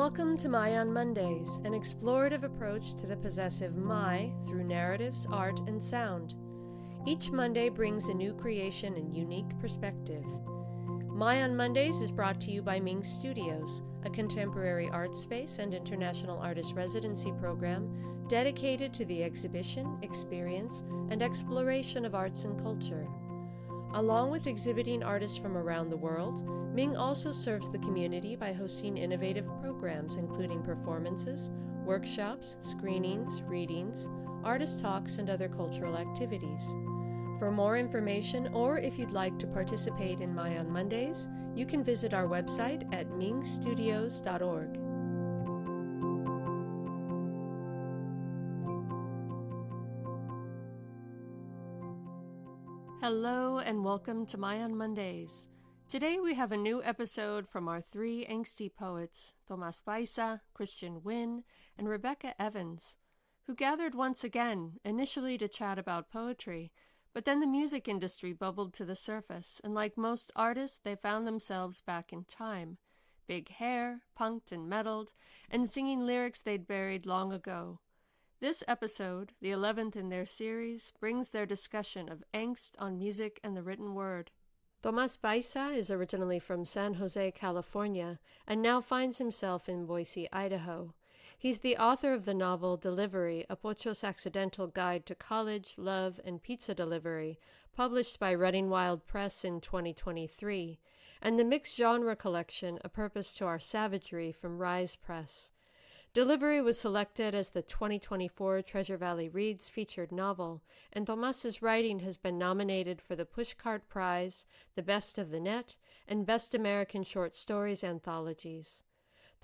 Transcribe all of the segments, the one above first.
Welcome to My on Mondays, an explorative approach to the possessive my through narratives, art, and sound. Each Monday brings a new creation and unique perspective. My on Mondays is brought to you by Ming Studios, a contemporary art space and international artist residency program dedicated to the exhibition, experience, and exploration of arts and culture. Along with exhibiting artists from around the world, Ming also serves the community by hosting innovative programs including performances, workshops, screenings, readings, artist talks, and other cultural activities. For more information, or if you'd like to participate in My on Mondays, you can visit our website at mingstudios.org. Hello and welcome to My on Mondays. Today we have a new episode from our three angsty poets, Tomas Baiza, Christian Wynn, and Rebecca Evans, who gathered once again, initially to chat about poetry, but then the music industry bubbled to the surface, and like most artists, they found themselves back in time. Big hair, punked and metalled, and singing lyrics they'd buried long ago. This episode, the 11th in their series, brings their discussion of angst on music and the written word. Tomas Baiza is originally from San Jose, California, and now finds himself in Boise, Idaho. He's the author of the novel Delivery, A Pocho's Accidental Guide to College, Love, and Pizza Delivery, published by Running Wild Press in 2023, and the mixed genre collection A Purpose to Our Savagery from Rise Press. Delivery was selected as the 2024 Treasure Valley Reads featured novel, and Tomas's writing has been nominated for the Pushcart Prize, the Best of the Net, and Best American Short Stories anthologies.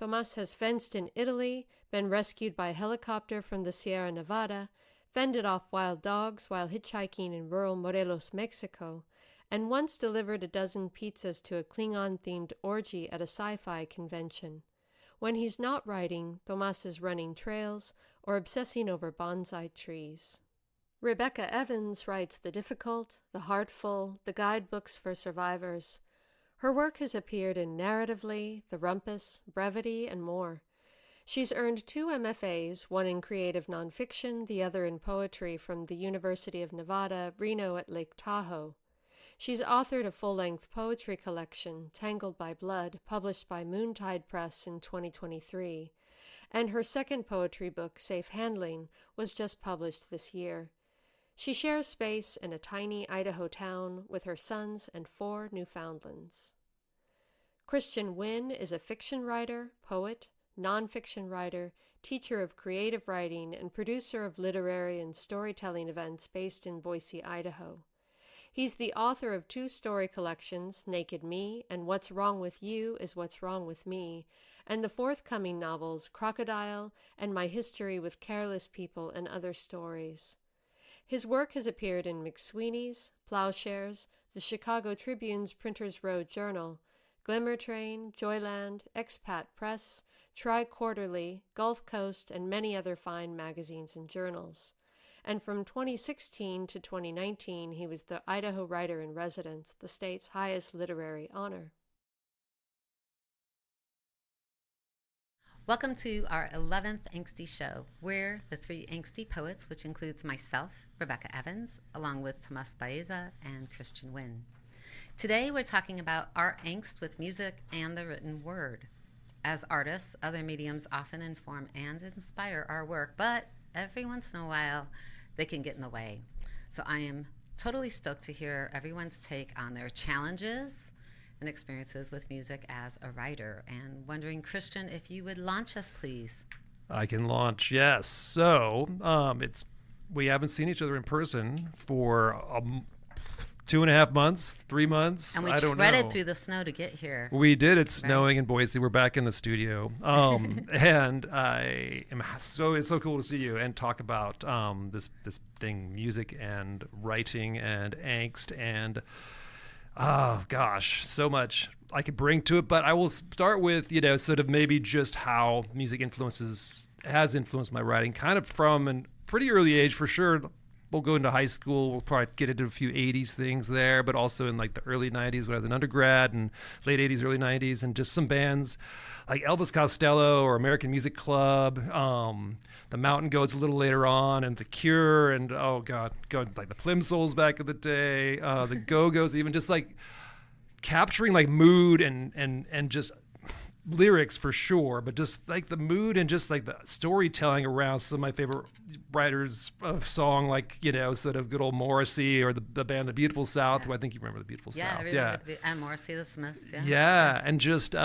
Tomas has fenced in Italy, been rescued by helicopter from the Sierra Nevada, fended off wild dogs while hitchhiking in rural Morelos, Mexico, and once delivered a dozen pizzas to a Klingon-themed orgy at a sci-fi convention. When he's not writing, Tomas is running trails or obsessing over bonsai trees. Rebecca Evans writes the difficult, the heartful, the guidebooks for survivors. Her work has appeared in Narratively, The Rumpus, Brevity, and more. She's earned 2 MFAs, one in creative nonfiction, the other in poetry from the University of Nevada, Reno at Lake Tahoe. She's authored a full-length poetry collection, Tangled by Blood, published by Moontide Press in 2023, and her second poetry book, Safe Handling, was just published this year. She shares space in a tiny Idaho town with her sons and 4 Newfoundlands. Christian Wynn is a fiction writer, poet, nonfiction writer, teacher of creative writing, and producer of literary and storytelling events based in Boise, Idaho. He's the author of 2 story collections, Naked Me and What's Wrong with You is What's Wrong with Me, and the forthcoming novels Crocodile and My History with Careless People and Other Stories. His work has appeared in McSweeney's, Plowshares, the Chicago Tribune's Printers Row Journal, Glimmer Train, Joyland, Expat Press, Tri-Quarterly, Gulf Coast, and many other fine magazines and journals. And from 2016 to 2019, he was the Idaho Writer-in-Residence, the state's highest literary honor. Welcome to our 11th Angsty Show. We're the 3 Angsty Poets, which includes myself, Rebecca Evans, along with Tomas Baiza and Christian Wynn. Today, we're talking about our angst with music and the written word. As artists, other mediums often inform and inspire our work, but every once in a while, they can get in the way. So I am totally stoked to hear everyone's take on their challenges and experiences with music as a writer. And wondering, Christian, if you would launch us, please. I can launch, yes. So we haven't seen each other in person for 2.5 months, 3 months. And we I don't treaded know. through the snow to get here. We did. It's snowing in Boise. We're back in the studio. And it's so cool to see you and talk about this thing, music and writing and angst and so much I could bring to it. But I will start with, sort of maybe just how music has influenced my writing, kind of from a pretty early age, for sure. we'll go into high school. We'll probably get into a few 80s things there, but also in like the early 90s when I was an undergrad, and late 80s, early 90s, and just some bands like Elvis Costello or American Music Club, the Mountain Goats a little later on, and The Cure, and like the Plimsolls back in the day, the Go-Go's, even just like capturing like mood and just lyrics for sure, but just like the mood and just like the storytelling around some of my favorite writers of song, like, you know, sort of good old Morrissey or the band The Beautiful South. Who I think you remember The Beautiful South. And Morrissey, the Smiths. And just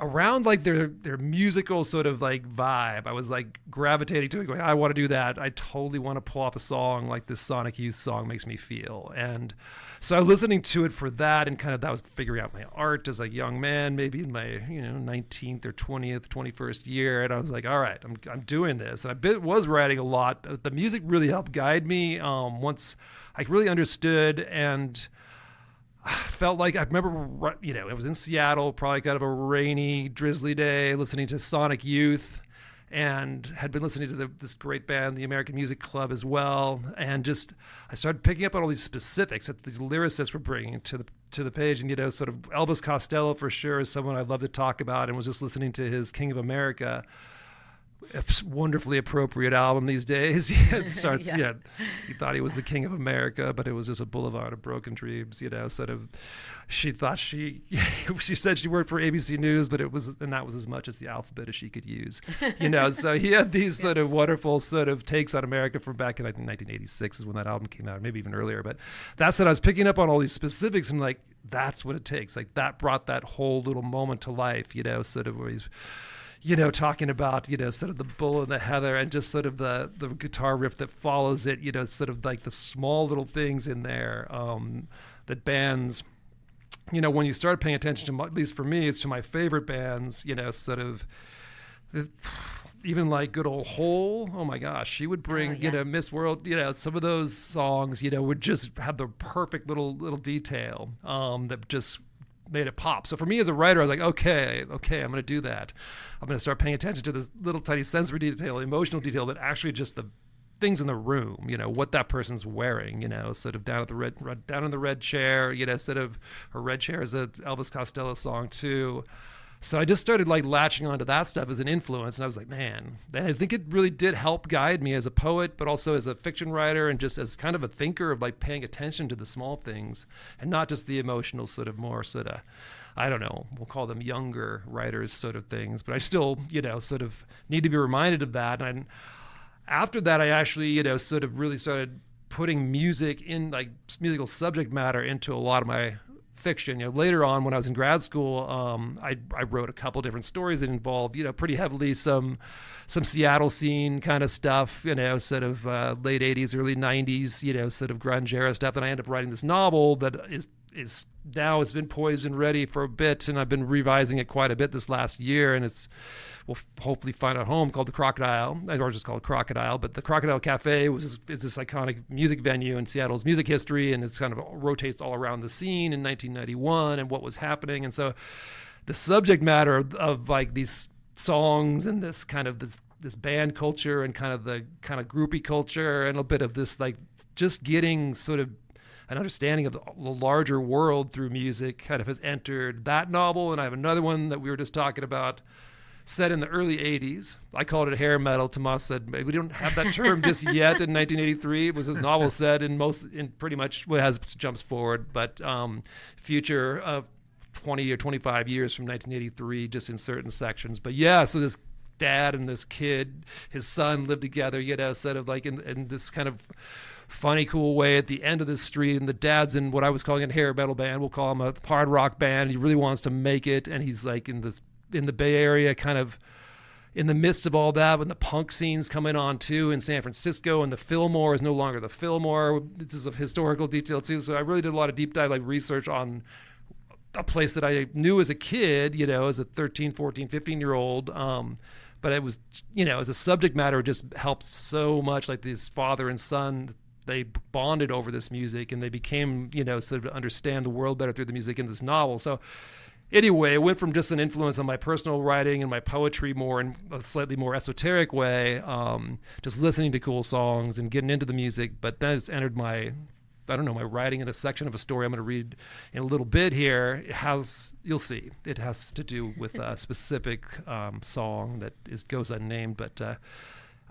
around like their musical sort of like vibe, I was like gravitating to it, going, I want to do that. I totally want to pull off a song like this Sonic Youth song makes me feel. And so I was listening to it for that, and kind of that was figuring out my art as a young man, maybe in my 19th or 20th, 21st year. And I was like, all right, I'm doing this. And I was writing a lot. But the music really helped guide me once I really understood, and felt like, I remember, it was in Seattle, probably kind of a rainy, drizzly day, listening to Sonic Youth, and had been listening to this great band, the American Music Club, as well. And just, I started picking up on all these specifics that these lyricists were bringing to the page. And, sort of Elvis Costello for sure is someone I'd love to talk about, and was just listening to his King of America, a wonderfully appropriate album these days. It starts, he thought he was the King of America, but it was just a boulevard of broken dreams, sort of. She thought she said she worked for ABC News, but that was as much as the alphabet as she could use, So he had these sort of wonderful sort of takes on America from back in, I think, 1986 is when that album came out, maybe even earlier. But that's what I was picking up on, all these specifics, and like, that's what it takes. Like, that brought that whole little moment to life, sort of where he's, talking about, sort of the bull and the heather, and just sort of the guitar riff that follows it, sort of like the small little things in there that bands, when you start paying attention to, at least for me, it's to my favorite bands, sort of, even like good old Hole. Oh my gosh, she would bring, Miss World, some of those songs, would just have the perfect little detail that just made it pop. So for me as a writer, I was like, okay, I'm going to do that. I'm going to start paying attention to this little tiny sensory detail, emotional detail, but actually just the things in the room, what that person's wearing, sort of down in the red chair, sort of, her red chair is a Elvis Costello song too. So I just started like latching onto that stuff as an influence, and I was like, man, and I think it really did help guide me as a poet, but also as a fiction writer, and just as kind of a thinker of like paying attention to the small things and not just the emotional sort of more sort of, I don't know, we'll call them younger writers sort of things, but I still, sort of need to be reminded of that. And after that, I actually, sort of really started putting music in, like musical subject matter, into a lot of my fiction. Later on when I was in grad school, I wrote a couple different stories that involved, pretty heavily some Seattle scene kind of stuff, sort of late 80s, early 90s, sort of grunge era stuff. And I ended up writing this novel that is now, it's been poised and ready for a bit, and I've been revising it quite a bit this last year, and we'll hopefully find a home, called The Crocodile, or just called Crocodile. But the Crocodile Cafe is this iconic music venue in Seattle's music history, and it's kind of rotates all around the scene in 1991 and what was happening. And so the subject matter of like these songs and this kind of this band culture and kind of the kind of groupie culture and a bit of this, like, just getting sort of an understanding of the larger world through music kind of has entered that novel. And I have another one that we were just talking about, set in the early 80s. I called it hair metal. Tomas said, maybe we don't have that term just yet in 1983. It was his novel set in pretty much, well, it has jumps forward, but future of 20 or 25 years from 1983, just in certain sections. But yeah, so this dad and this kid, his son, lived together, sort of like in this kind of funny, cool way at the end of the street, and the dad's in what I was calling a hair metal band. We'll call him a hard rock band. He really wants to make it, and he's like in the Bay Area, kind of in the midst of all that, when the punk scene's coming on too in San Francisco, and the Fillmore is no longer the Fillmore. This is a historical detail too. So I really did a lot of deep dive, like, research on a place that I knew as a kid, as a 13, 14, 15-year-old. But it was, as a subject matter, it just helped so much. Like, this father and son, they bonded over this music, and they became, sort of understand the world better through the music in this novel. So anyway, it went from just an influence on my personal writing and my poetry more in a slightly more esoteric way, just listening to cool songs and getting into the music. But then it's entered my writing in a section of a story I'm going to read in a little bit here. You'll see, it has to do with a specific song that goes unnamed, but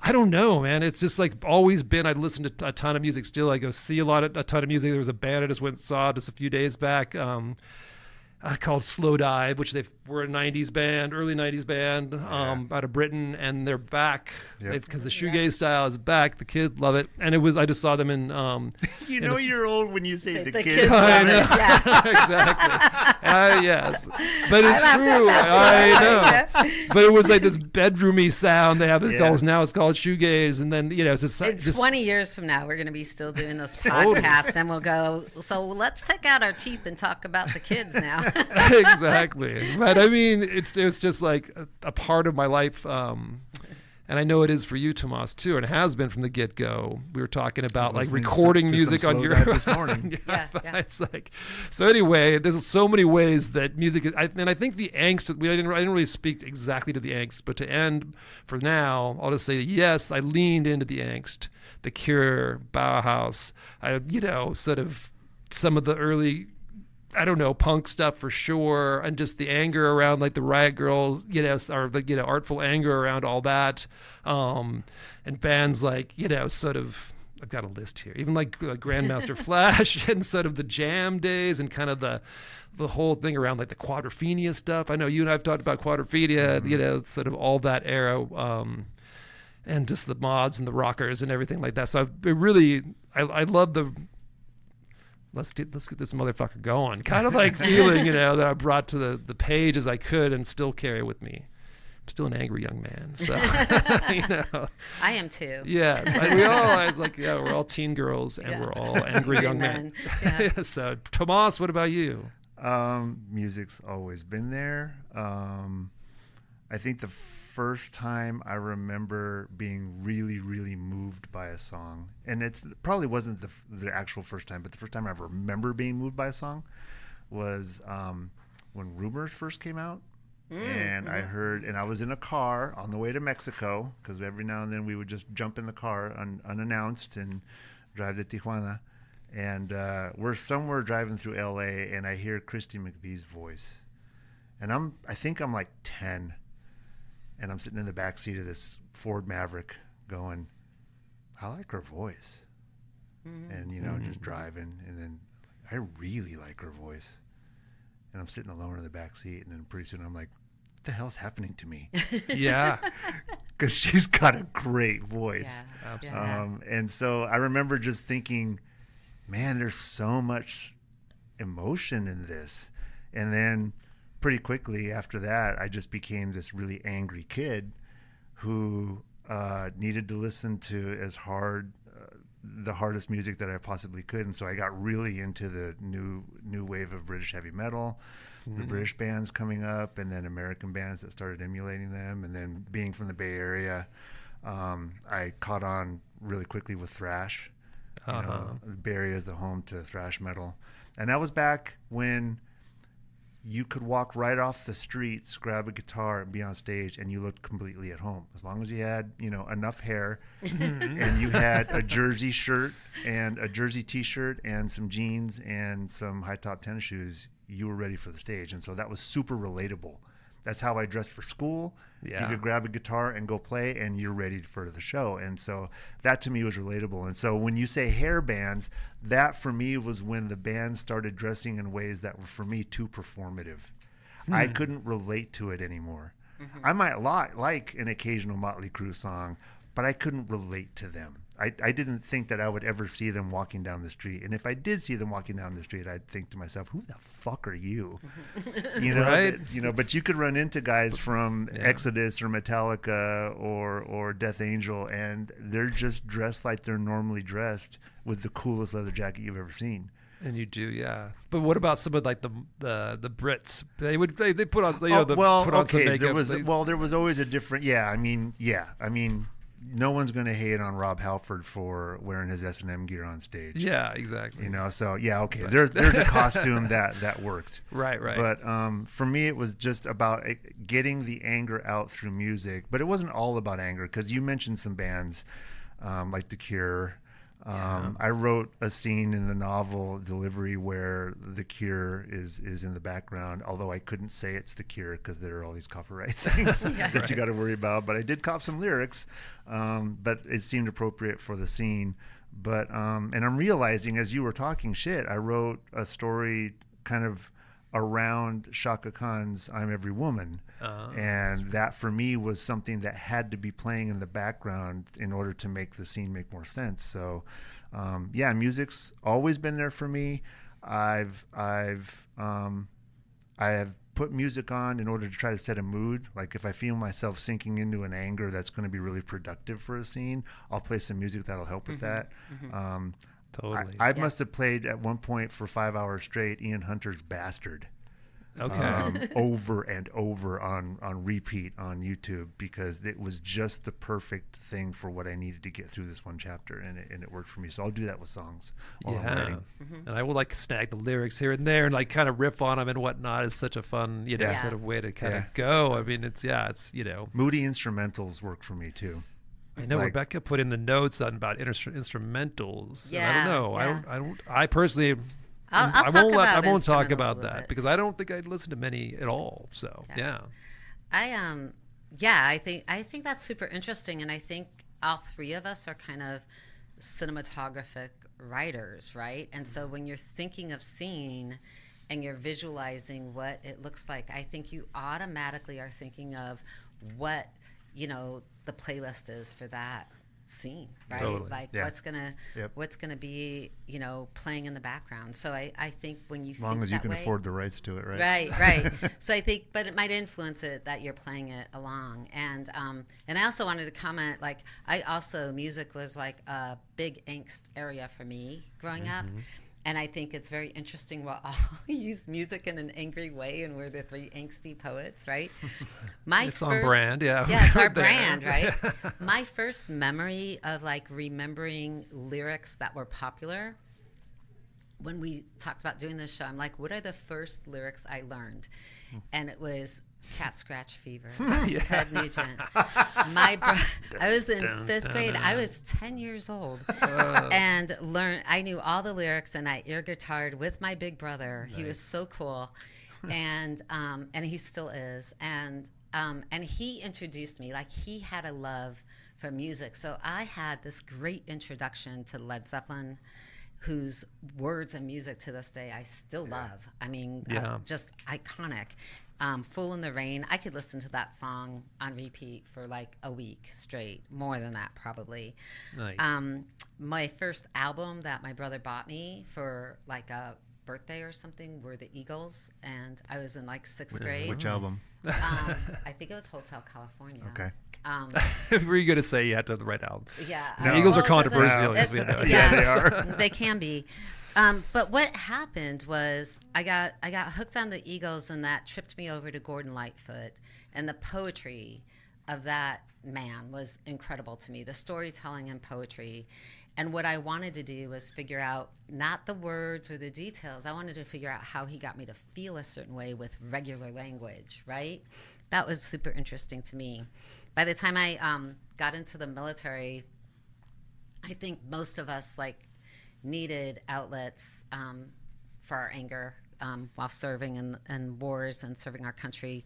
I don't know, man. It's just like always been. I listen to a ton of music still. I go see a ton of music. There was a band I just went and saw just a few days back called Slow Dive, which they were a early 90s band out of Britain, and they're back because the shoegaze style is back. The kids love it, and I just saw them in. You're old when you say the kids. I know, exactly. Yes, but it's true. I know, but it was like this bedroomy sound they have. Now it's called shoegaze, and then it's 20 years from now we're going to be still doing this podcast, and we'll go. So let's take out our teeth and talk about the kids now. Exactly. But I mean, it's just like a part of my life. And I know it is for you, Tomas, too, and it has been from the get-go. We were talking about like recording music on your this morning. Yeah. It's like, so anyway, there's so many ways that music is, and I think the angst, I didn't really speak exactly to the angst, but to end for now, I'll just say, yes, I leaned into the angst, The Cure, Bauhaus, sort of some of the early, punk stuff for sure, and just the anger around like the Riot Girls, or the artful anger around all that, and bands like sort of, I've got a list here, even like Grandmaster Flash and sort of the Jam days and kind of the whole thing around like the Quadrophenia stuff. I know you and I've talked about Quadrophenia, sort of all that era, and just the mods and the rockers and everything like that. So I love the. Let's get this motherfucker going. Kind of like feeling, that I brought to the page as I could and still carry with me. I'm still an angry young man, so I am too. Yes, we're all teen girls and we're all angry young men. Yeah. So, Tomas, what about you? Music's always been there. I think the first time I remember being really, really moved by a song, and it probably wasn't the actual first time, but the first time I remember being moved by a song was when Rumors first came out. And I heard, and I was in a car on the way to Mexico, because every now and then we would just jump in the car unannounced and drive to Tijuana. And we're somewhere driving through LA, and I hear Christy McVie's voice. And I think I'm like 10. And I'm sitting in the back seat of this Ford Maverick going, I like her voice. And, just driving. And then I really like her voice. And I'm sitting alone in the back seat. And then pretty soon I'm like, what the hell's happening to me? Yeah. Because she's got a great voice. Yeah, absolutely. And so I remember just thinking, man, there's so much emotion in this. And then pretty quickly after that, I just became this really angry kid who needed to listen to the hardest music that I possibly could. And so I got really into the new wave of British heavy metal, the British bands coming up, and then American bands that started emulating them. And then being from the Bay Area, I caught on really quickly with thrash. The Bay Area is the home to thrash metal. And that was back when you could walk right off the streets, grab a guitar, and be on stage, and you looked completely at home. As long as you had, enough hair, and you had a jersey shirt and a jersey T-shirt and some jeans and some high-top tennis shoes, you were ready for the stage. And so that was super relatable. That's how I dressed for school. Yeah. You could grab a guitar and go play, and you're ready for the show. And so that to me was relatable. And so when you say hair bands, that for me was when the bands started dressing in ways that were for me too performative. I couldn't relate to it anymore. I might like an occasional Motley Crue song, but I couldn't relate to them. I didn't think that I would ever see them walking down the street. And if I did see them walking down the street, I'd think to myself, who the fuck are you? Right? But you could run into guys from Exodus or Metallica or Death Angel, and they're just dressed like they're normally dressed with the coolest leather jacket you've ever seen. And you do, yeah. But what about some of like the Brits? They put on put on some makeup. There was always a different. no one's going to hate on Rob Halford for wearing his S&M gear on stage. Yeah, exactly. You know, so yeah, okay. There's a costume that worked. Right. But for me, it was just about getting the anger out through music. But it wasn't all about anger, because you mentioned some bands like The Cure. I wrote a scene in the novel Delivery where The Cure is in the background, although I couldn't say it's The Cure because there are all these copyright things that you got to worry about. But I did cop some lyrics, but it seemed appropriate for the scene. But and I'm realizing as you were talking shit, I wrote a story kind of around Shaka Khan's I'm Every Woman. And that for me was something that had to be playing in the background in order to make the scene make more sense. So yeah, music's always been there for me. I have put music on in order to try to set a mood. Like if I feel myself sinking into an anger that's going to be really productive for a scene, I'll play some music that'll help with that. Totally. I must have played at one point for 5 hours straight Ian Hunter's Bastard. Okay. Over and over on repeat on YouTube, because it was just the perfect thing for what I needed to get through this one chapter, and it worked for me. So I'll do that with songs while I'm writing. And I will like snag the lyrics here and there and like kind of riff on them and whatnot. It's such a fun, sort of way to kind of go. I mean, it's moody instrumentals work for me too. I know Rebecca put in the notes on about instrumentals. Yeah, and I don't know. yeah. I personally. I won't talk about that because I don't think I'd listen to many at all. So yeah. I think that's super interesting, and I think all three of us are kind of cinematographic writers, right? And so when you're thinking of scene and you're visualizing what it looks like, I think you automatically are thinking of what the playlist is for that scene, right? Totally. Like what's gonna be playing in the background. So I think when you as long think as you that can way, afford the rights to it, right? right. So I think, but it might influence it that you're playing it along. And I also wanted to comment, like music was like a big angst area for me growing up. And I think it's very interesting we'll all use music in an angry way, and we're the three angsty poets, right? It's on brand, yeah. Yeah, it's our brand, right? My first memory of like remembering lyrics that were popular, when we talked about doing this show, I'm like, what are the first lyrics I learned? And it was Cat Scratch Fever, Ted Nugent. I was in fifth grade. I was 10 years old and I knew all the lyrics, and I air guitared with my big brother. Nice. He was so cool. And he still is. And he introduced me, like he had a love for music. So I had this great introduction to Led Zeppelin, whose words and music to this day I still love. I mean, just iconic. Fool in the Rain, I could listen to that song on repeat for like a week straight, more than that probably. Nice. My first album that my brother bought me for like a birthday or something were the Eagles, and I was in like sixth grade. Which album? I think it was Hotel California. Okay. Were you going to say you had to have the right album? Yeah. The Eagles are controversial. As we know. Yeah, they are. They can be. But what happened was I got hooked on the Eagles, and that tripped me over to Gordon Lightfoot, and the poetry of that man was incredible to me, the storytelling and poetry. And what I wanted to do was figure out not the words or the details. I wanted to figure out how he got me to feel a certain way with regular language, right? That was super interesting to me. By the time I got into the military, I think most of us needed outlets for our anger while serving in wars and serving our country.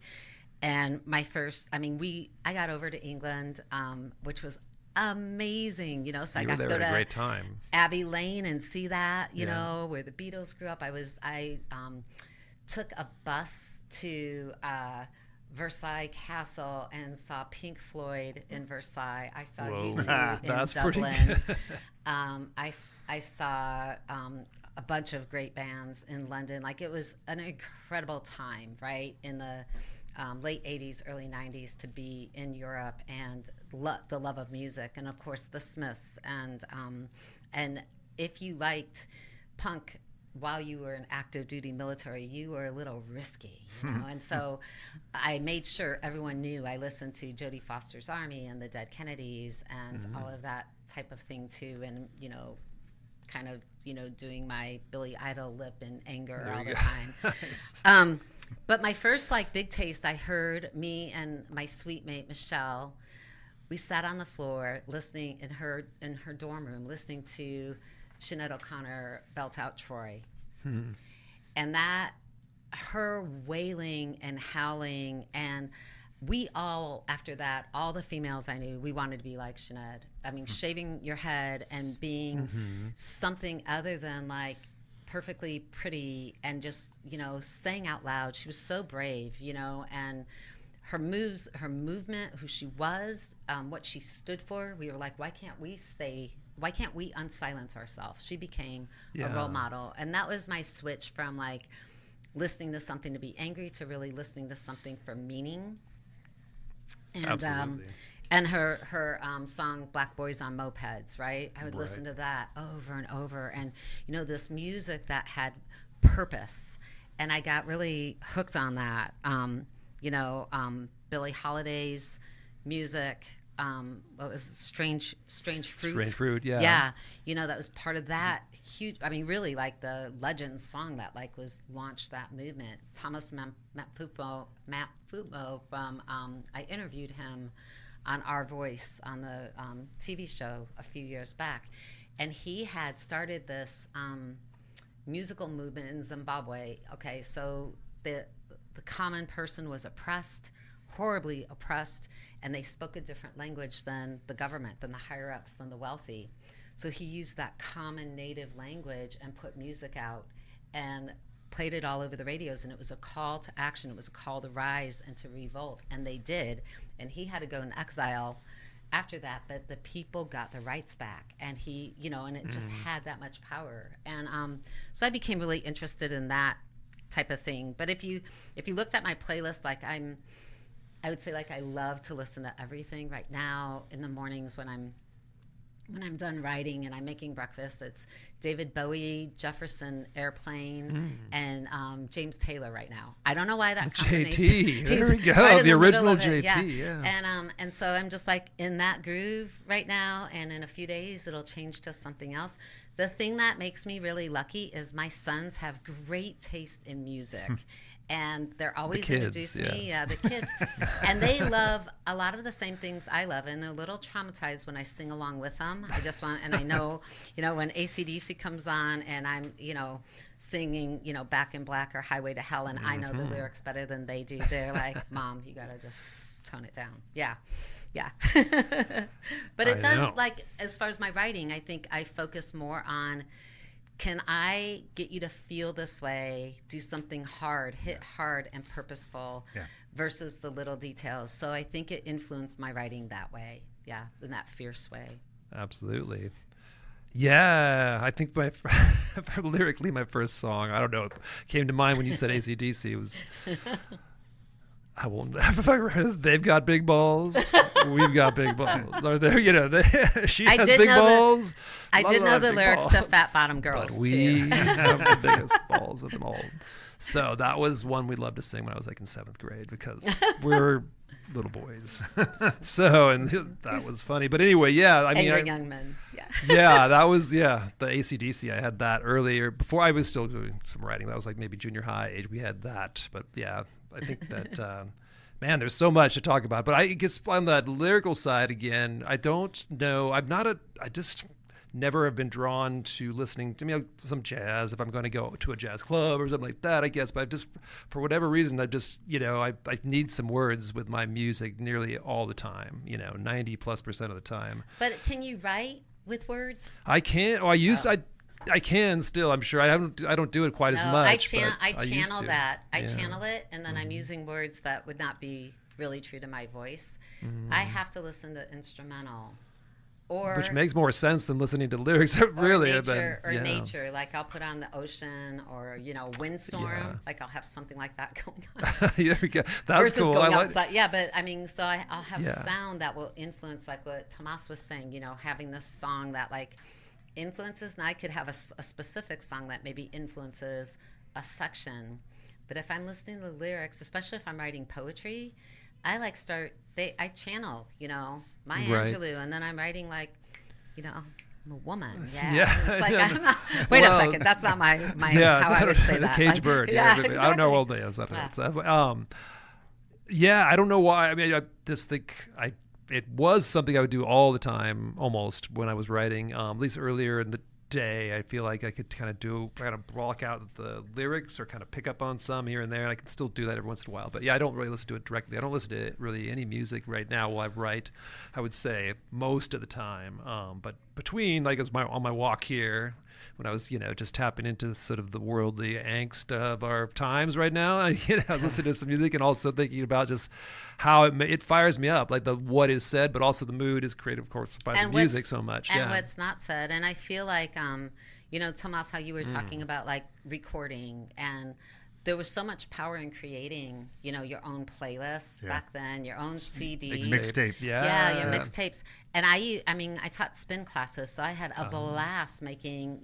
And I got over to England, which was amazing, so I got to go to a great time. Abbey Lane and see that, where the Beatles grew up. I took a bus to Versailles Castle and saw Pink Floyd in Versailles. I saw U2 in Dublin. I saw a bunch of great bands in London. It was an incredible time, right, in the late 80s, early 90s, to be in Europe, and the love of music, and of course the Smiths, and if you liked punk while you were in active duty military, you were a little risky, you know. And so I made sure everyone knew I listened to Jodie Foster's Army and the Dead Kennedys and all of that type of thing too. And, you know, kind of, you know, doing my Billy Idol lip in anger all the time. But my first like big taste, I heard me and my sweet mate, Michelle, we sat on the floor listening in her dorm room, listening to Sinead O'Connor belt out Troy. And that, her wailing and howling, and we all, after that, all the females I knew, we wanted to be like Sinead. I mean, shaving your head and being something other than like perfectly pretty and just, you know, saying out loud. She was so brave, you know, and her moves, her movement, who she was, what she stood for. We were like, why can't we unsilence ourselves? She became a role model. And that was my switch from like listening to something to be angry to really listening to something for meaning. And Absolutely. And her song Black Boys on Mopeds, right? I would listen to that over and over. And, you know, this music that had purpose. And I got really hooked on that. You know, Billie Holiday's music, what was it? Strange Fruit? Strange Fruit, yeah. Yeah, you know, that was part of that huge, I mean, really like the Legends song that like was launched that movement. Tomas Mapfumo from, I interviewed him on Our Voice on the TV show a few years back. And he had started this musical movement in Zimbabwe. Okay, so the common person was oppressed, horribly oppressed, and they spoke a different language than the government, than the higher-ups, than the wealthy. So he used that common native language and put music out and played it all over the radios, and it was a call to action. It was a call to rise and to revolt, and they did. And he had to go in exile after that, but the people got their rights back, and he, you know, and it just had that much power. And so I became really interested in that type of thing. But if you looked at my playlist, like I would say like I love to listen to everything right now in the mornings when I'm done writing and I'm making breakfast. It's David Bowie, Jefferson Airplane, and James Taylor right now. I don't know why that combination. JT, there we go, right the original JT, yeah. And so I'm just like in that groove right now, and in a few days it'll change to something else. The thing that makes me really lucky is my sons have great taste in music. And they're always introducing me, the kids. And they love a lot of the same things I love. And they're a little traumatized when I sing along with them. And I know, you know, when AC/DC comes on and I'm, you know, singing, you know, Back in Black or Highway to Hell, and I know the lyrics better than they do. They're like, Mom, you got to just tone it down. Yeah. But it does, like, as far as my writing, I think I focus more on, can I get you to feel this way, do something hard, hit hard and purposeful, versus the little details. So I think it influenced my writing that way, in that fierce way. Absolutely. Yeah, I think lyrically my first song, I don't know, it came to mind when you said AC/DC. It was, I won't, they've got big balls, we've got big balls. Are there, you know, she has big balls. I did know the lyrics to Fat Bottom Girls, but we have the biggest balls of them all. So that was one we loved to sing when I was like in 7th grade because we're little boys. So, and that was funny. But anyway, I mean, angry young men. That was, the AC/DC. I had that earlier before I was still doing some writing. That was like maybe junior high age. We had that. But I think that, man, there's so much to talk about. But I guess on that lyrical side, again, I don't know. I just never have been drawn to listening to some jazz if I'm going to go to a jazz club or something like that, I guess. But I've just, for whatever reason, I need some words with my music nearly all the time, 90+% of the time. But can you write with words? I can't. Oh, I can still, I'm sure. I don't do it quite as much. I channel that. I channel it, and then I'm using words that would not be really true to my voice. I have to listen to instrumental. Which makes more sense than listening to lyrics. Really, nature. Like I'll put on the ocean, or windstorm. Like I'll have something like that going on. There we go. That's versus cool. Going outside. Yeah, but I mean, so I'll have sound that will influence, like what Tomas was saying. Having this song that like influences, and I could have a specific song that maybe influences a section. But if I'm listening to the lyrics, especially if I'm writing poetry, I like I channel, Maya Angelou, and then I'm writing like, I'm a woman. Yeah. It's like, wait a second. That's not my how I would say the that. caged bird. Yeah, exactly. I don't know all day. Is that yeah, I don't know why. I mean, I just think it was something I would do all the time, almost, when I was writing, at least earlier in the day. I feel like I could kind of block out the lyrics or kind of pick up on some here and there, and I can still do that every once in a while. But yeah, I don't really listen to it directly. I don't listen to really any music right now while I write, I would say, most of the time. But between, like, on my walk here, when I was, just tapping into sort of the worldly angst of our times right now, I listen to some music and also thinking about just how it fires me up, like what is said, but also the mood is created, of course, by the music so much. And what's not said. And I feel like, Tomas, how you were talking about like recording, and there was so much power in creating, your own playlists back then, your own CD. Mixtape. Yeah, your mixtapes. And I taught spin classes, so I had a blast making,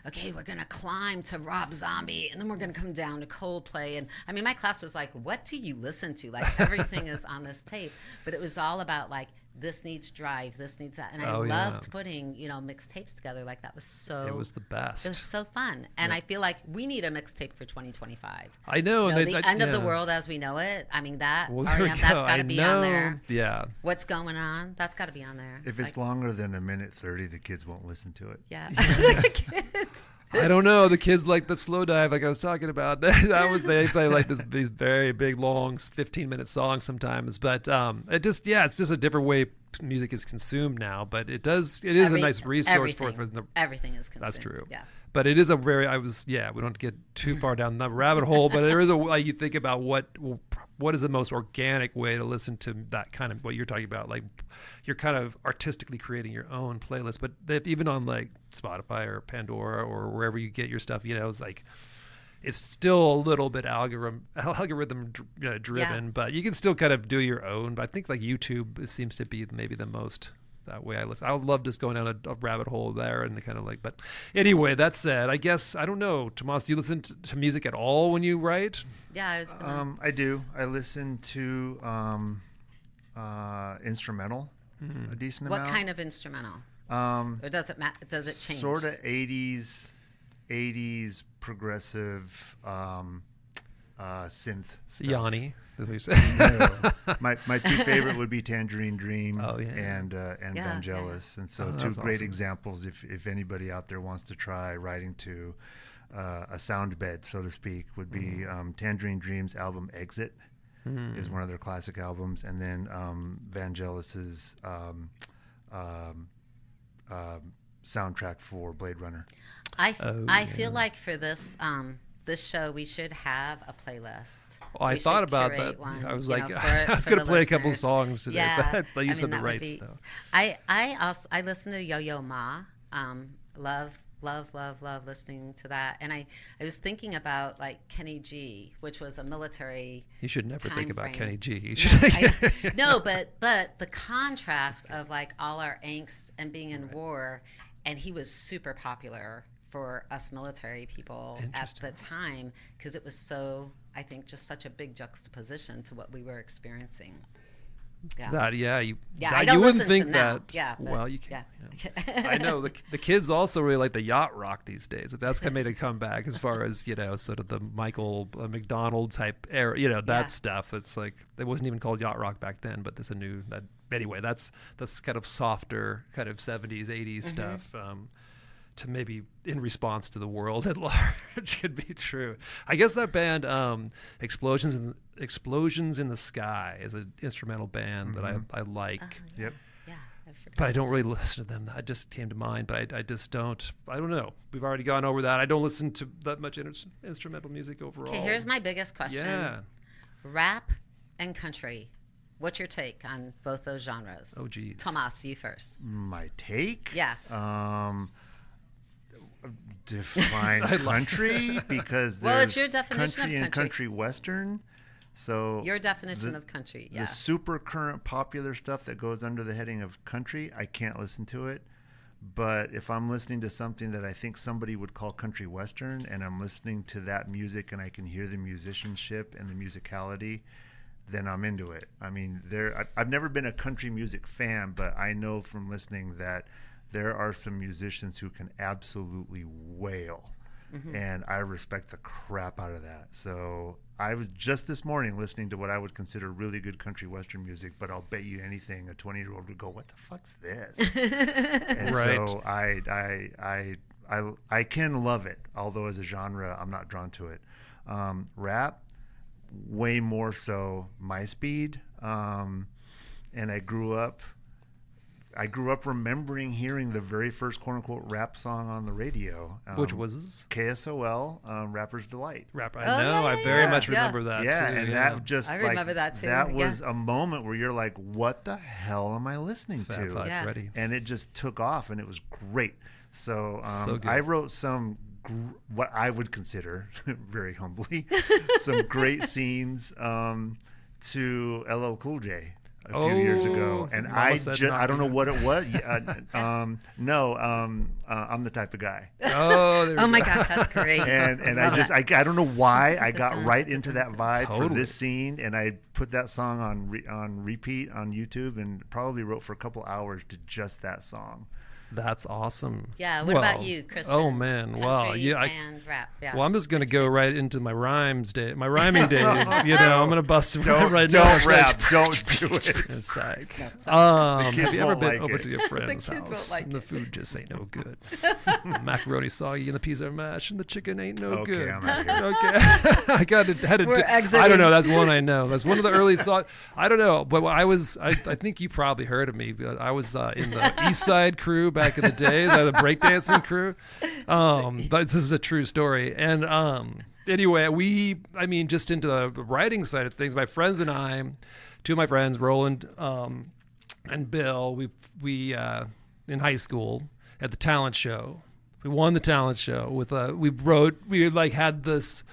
okay, we're going to climb to Rob Zombie, and then we're going to come down to Coldplay. And I mean, my class was like, what do you listen to? Like, everything is on this tape. But it was all about like, this needs drive, this needs that. And I loved putting, mixtapes together. Like, that was so... It was the best. It was so fun. And I feel like we need a mixtape for 2025. I know. The end of the world as we know it. I mean, that's got to be on there. Yeah. What's going on? That's got to be on there. If it's longer than 1:30, the kids won't listen to it. Yeah. The kids. I don't know. The kids like the slow dive, like I was talking about. They play like these very big, long, 15-minute songs sometimes. But it's just a different way music is consumed now. But it is a nice resource for everything is consumed. That's true. Yeah. But it is we don't get too far down the rabbit hole. But there is you think about what is the most organic way to listen to that kind of what you're talking about, like you're kind of artistically creating your own playlist. But even on like Spotify or Pandora or wherever you get your stuff, it's like it's still a little bit algorithm driven, but you can still kind of do your own. But I think like YouTube seems to be maybe the most that way I listen. I love just going down a rabbit hole there and kind of like. But anyway, that said, I guess I don't know, Tomas, do you listen to music at all when you write? Yeah, I do. I listen to instrumental a decent amount. What kind of instrumental? Or does it change? Sort of 80s progressive synth stuff. Yanni, is what you say. No. My two favorite would be Tangerine Dream and Yeah, Vangelis. yeah. And so two great examples if anybody out there wants to try writing to a sound bed, so to speak, would be Tangerine Dream's album Exit is one of their classic albums, and then Vangelis's soundtrack for Blade Runner. I feel like for this this show we should have a playlist. Oh, I thought about that. One, I was like, I was going to play a couple songs today, but you said the right stuff. I listen to Yo-Yo Ma. Love listening to that. And I was thinking about like Kenny G, which was a military. You should never think about Kenny G. You should. No, but the contrast of like all our angst and being in war, and he was super popular for us military people at the time because it was so, I think, just such a big juxtaposition to what we were experiencing. Yeah. You I wouldn't think that. Yeah, well, you can. Yeah. I know the kids also really like the yacht rock these days. If that's kind of made a comeback as far as sort of the Michael McDonald type era, that stuff. It's like it wasn't even called yacht rock back then, but there's a new that anyway. That's kind of softer, kind of 70s, 80s stuff. To maybe in response to the world at large could be true. I guess that band Explosions in the Sky is an instrumental band that I like. Yep. Yeah, I forgot. But I don't really listen to them. That just came to mind, but I just don't. I don't know. We've already gone over that. I don't listen to that much instrumental music overall. Okay, here's my biggest question. Yeah. Rap and country. What's your take on both those genres? Oh, geez. Tomas, you first. My take? Yeah. Define country because there's it's your definition country of and country western. So your definition of country, the super current popular stuff that goes under the heading of country, I can't listen to it. But if I'm listening to something that I think somebody would call country western, and I'm listening to that music and I can hear the musicianship and the musicality, then I'm into it. I mean, I've never been a country music fan, but I know from listening that there are some musicians who can absolutely wail. And I respect the crap out of that. So I was just this morning listening to what I would consider really good country western music, but I'll bet you anything a 20-year-old would go, "What the fuck's this?" And Right. so I can love it, although as a genre I'm not drawn to it. Rap, way more so my speed. And I grew up remembering hearing the very first quote unquote rap song on the radio, Which was KSOL, Rapper's Delight. rap. I Oh, know. yeah, I very yeah. much Yeah. remember that Yeah, too. and that just I like, remember that too, That yeah. was a moment where you're like, "What the hell am I listening Fat to?" Five Yeah. Freddy. And it just took off, and it was great. So, So good. I wrote some what I would consider very humbly some great scenes to LL Cool J a few years ago, and Mama said I don't know knock what it was. I'm the type of guy, Oh, there we Oh my go. gosh, that's great. and Love I don't know why I got Dun, right dun, into dun, that vibe for Totally. this scene, and I put that song on repeat on YouTube, and probably wrote for a couple hours to just that song. That's awesome. Yeah. What about you, Christian? Oh man, wow. Country Yeah, and rap. Yeah. well, I'm just gonna go right into my rhyming days. You know, I'm gonna bust them Don't right now. rap. Don't do it. It's like, kids have you ever won't been like over it. to your friend's kids won't house like and the it. food just ain't no good? The macaroni soggy and the peas are mashed and the chicken ain't no Okay, good. I'm out here. Okay, We're I exiting. don't know. That's one I know. That's one of the early songs. I don't know, but I think you probably heard of me. But I was in the East Side crew back in the day, the breakdancing crew. But this is a true story. And anyway, just into the writing side of things, my friends and I, two of my friends, Roland and Bill, we in high school at the talent show. We won the talent show with had this.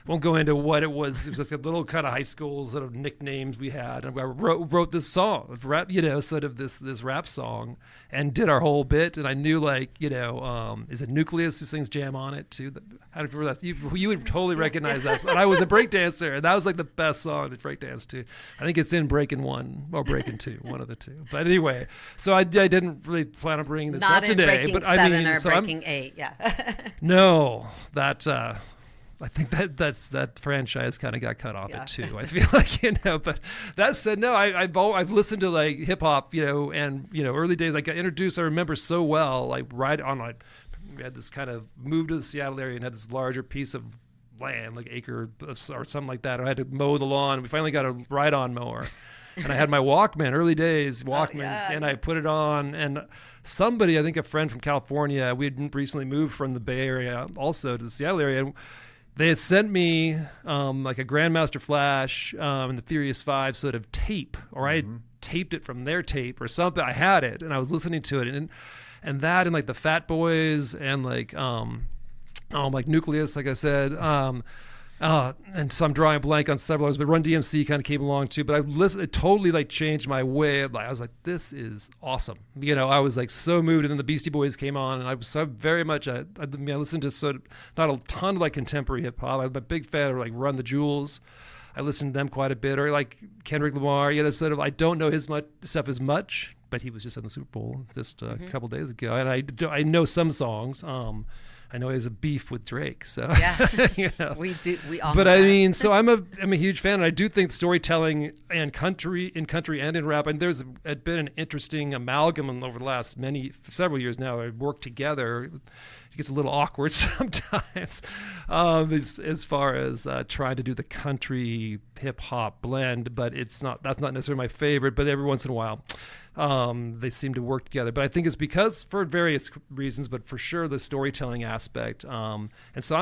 Won't go into what it was. It was like a little kind of high school sort of nicknames we had, and I wrote this song, rap, sort of this rap song, and did our whole bit. And I knew is it Nucleus who sings "Jam on It" too? How do you remember that? You would totally recognize that. And I was a breakdancer, and that was like the best song to breakdance to. I think it's in Breaking 1 or Breaking 2, one of the two. But anyway, so I didn't really plan on bringing this Not up in today. Breaking But 7 or so Breaking 8. Yeah. no, that. I think that franchise kind of got cut off Yeah. at 2. I feel like, but that said, no, I've listened to like hip hop, and early days, like I got introduced, I remember so well, like right on, like we had this kind of moved to the Seattle area and had this larger piece of land, like acre or something like that. I had to mow the lawn. We finally got a ride-on mower. And I had my Walkman, early days Walkman, yeah. and I put it on, and somebody, I think a friend from California, we had recently moved from the Bay Area also to the Seattle area, and they had sent me like a Grandmaster Flash and the Furious 5 sort of tape, or I had taped it from their tape or something. I had it, and I was listening to it, and that, and like the Fat Boys, and like Nucleus, like I said, and so I'm drawing a blank on several others, but Run DMC kind of came along too. But it totally like changed my way of, like, I was like, this is awesome. I was like so moved, and then the Beastie Boys came on, and I was so very much I listened to sort of not a ton of like contemporary hip hop. I'm a big fan of like Run the Jewels. I listened to them quite a bit, or like Kendrick Lamar. Sort of I don't know his stuff as much, but he was just on the Super Bowl just a couple days ago, and I know some songs. I know he has a beef with Drake, so Yeah. We do. We all. But know I that. mean, so I'm a huge fan, and I do think storytelling and country and in rap, and there's been an interesting amalgam over the last several years now. I work together. It gets a little awkward sometimes, as far as trying to do the country hip hop blend. But that's not necessarily my favorite. But every once in a while, they seem to work together. But I think it's because, for various reasons, but for sure the storytelling aspect. And so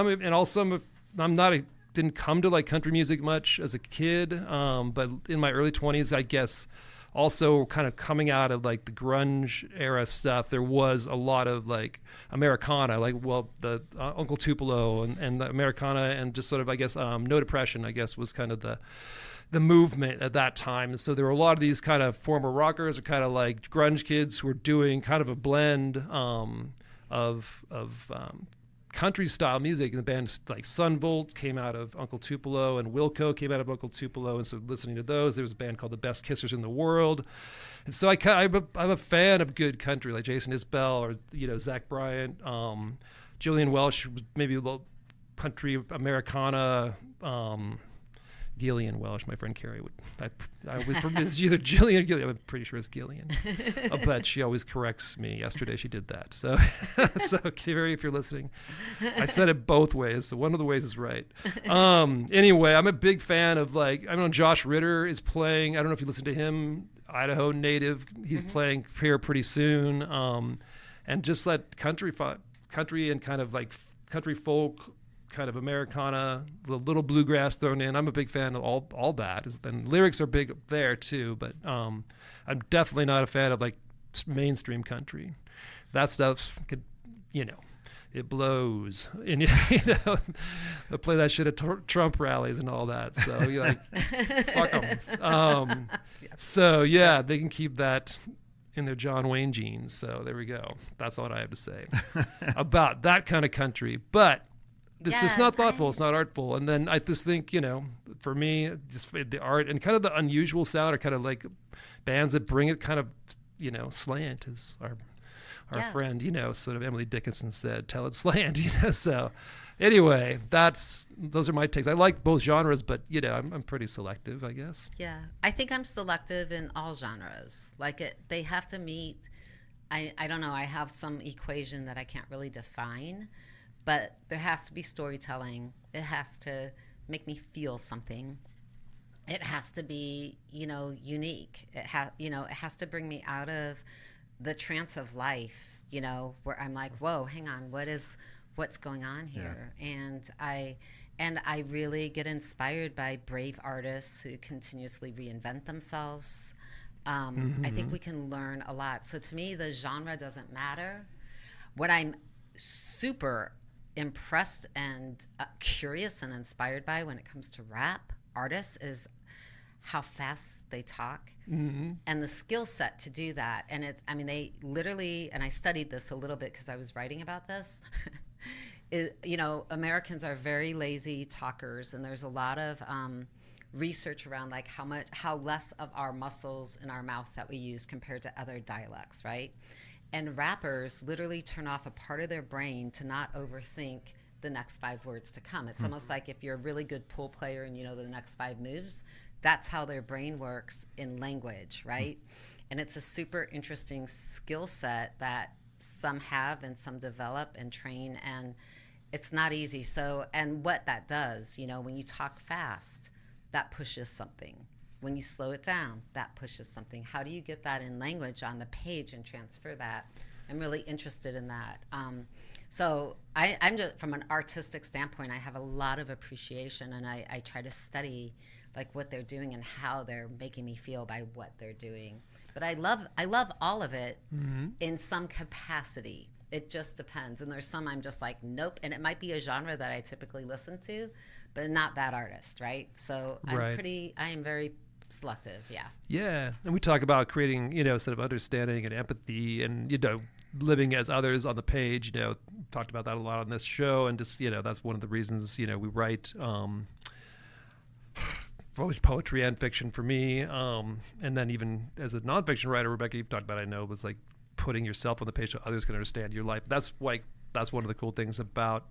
didn't come to like country music much as a kid, but in my early 20s, I guess, also kind of coming out of like the grunge era stuff, there was a lot of like Americana, like the Uncle Tupelo and the Americana, and just sort of, I guess, No Depression, I guess, was kind of the the movement at that time. So there were a lot of these kind of former rockers or kind of like grunge kids who were doing kind of a blend of country style music. And the bands like Sunvolt came out of Uncle Tupelo, and Wilco came out of Uncle Tupelo. And so listening to those, there was a band called the Best Kissers in the World. And so I'm a fan of good country, like Jason Isbell or, you know, Zach Bryant, Julian Welsh, maybe a little country Americana, Gillian Welsh, my friend Carrie would. It's either Jillian or Gillian. I'm pretty sure it's Gillian, but she always corrects me. Yesterday she did that. So, so Carrie, if you're listening, I said it both ways. So one of the ways is right. Anyway, I'm a big fan of I don't know. Josh Ritter is playing. I don't know if you listen to him. Idaho native. He's playing here pretty soon. And just that country and kind of like country folk, kind of Americana, the little bluegrass thrown in. I'm a big fan of all that. And lyrics are big there too, but I'm definitely not a fan of like mainstream country. That stuff could, you know, it blows. And you know, they play that shit at Trump rallies and all that. So you're like, fuck them. So yeah, they can keep that in their John Wayne jeans. So there we go. That's all I have to say about that kind of country. But this is not thoughtful. It's not artful. And then I just think, you know, for me, just the art and kind of the unusual sound are kind of like bands that bring it kind of, you know, slant is our friend, you know, sort of Emily Dickinson said, tell it slant, you know. So anyway, those are my takes. I like both genres, but, you know, I'm pretty selective, I guess. Yeah. I think I'm selective in all genres. They have to meet, I don't know, I have some equation that I can't really define. But there has to be storytelling. It has to make me feel something. It has to be, you know, unique. It has to bring me out of the trance of life, you know, where I'm like, whoa, hang on, what's going on here? Yeah. And I really get inspired by brave artists who continuously reinvent themselves. I think we can learn a lot. So to me, the genre doesn't matter. What I'm super impressed and curious and inspired by when it comes to rap artists is how fast they talk and the skill set to do that. And they literally, and I studied this a little bit because I was writing about this. You know, Americans are very lazy talkers, and there's a lot of research around like how less of our muscles in our mouth that we use compared to other dialects, right? And rappers literally turn off a part of their brain to not overthink the next 5 words to come. It's almost like if you're a really good pool player and you know the next 5 moves, that's how their brain works in language, right? And it's a super interesting skill set that some have and some develop and train, and it's not easy. So, and what that does, you know, when you talk fast, that pushes something. When you slow it down, that pushes something. How do you get that in language on the page and transfer that? I'm really interested in that. So I'm just, from an artistic standpoint, I have a lot of appreciation, and I try to study like what they're doing and how they're making me feel by what they're doing. But I love all of it in some capacity. It just depends. And there's some I'm just like, nope. And it might be a genre that I typically listen to, but not that artist, right? So I am very selective. Yeah. And we talk about creating, you know, sort of understanding and empathy and, you know, living as others on the page. You know, talked about that a lot on this show, and just, you know, that's one of the reasons, you know, we write poetry and fiction for me, and then even as a nonfiction writer, Rebecca, you've talked about, I know, was like putting yourself on the page so others can understand your life. That's one of the cool things about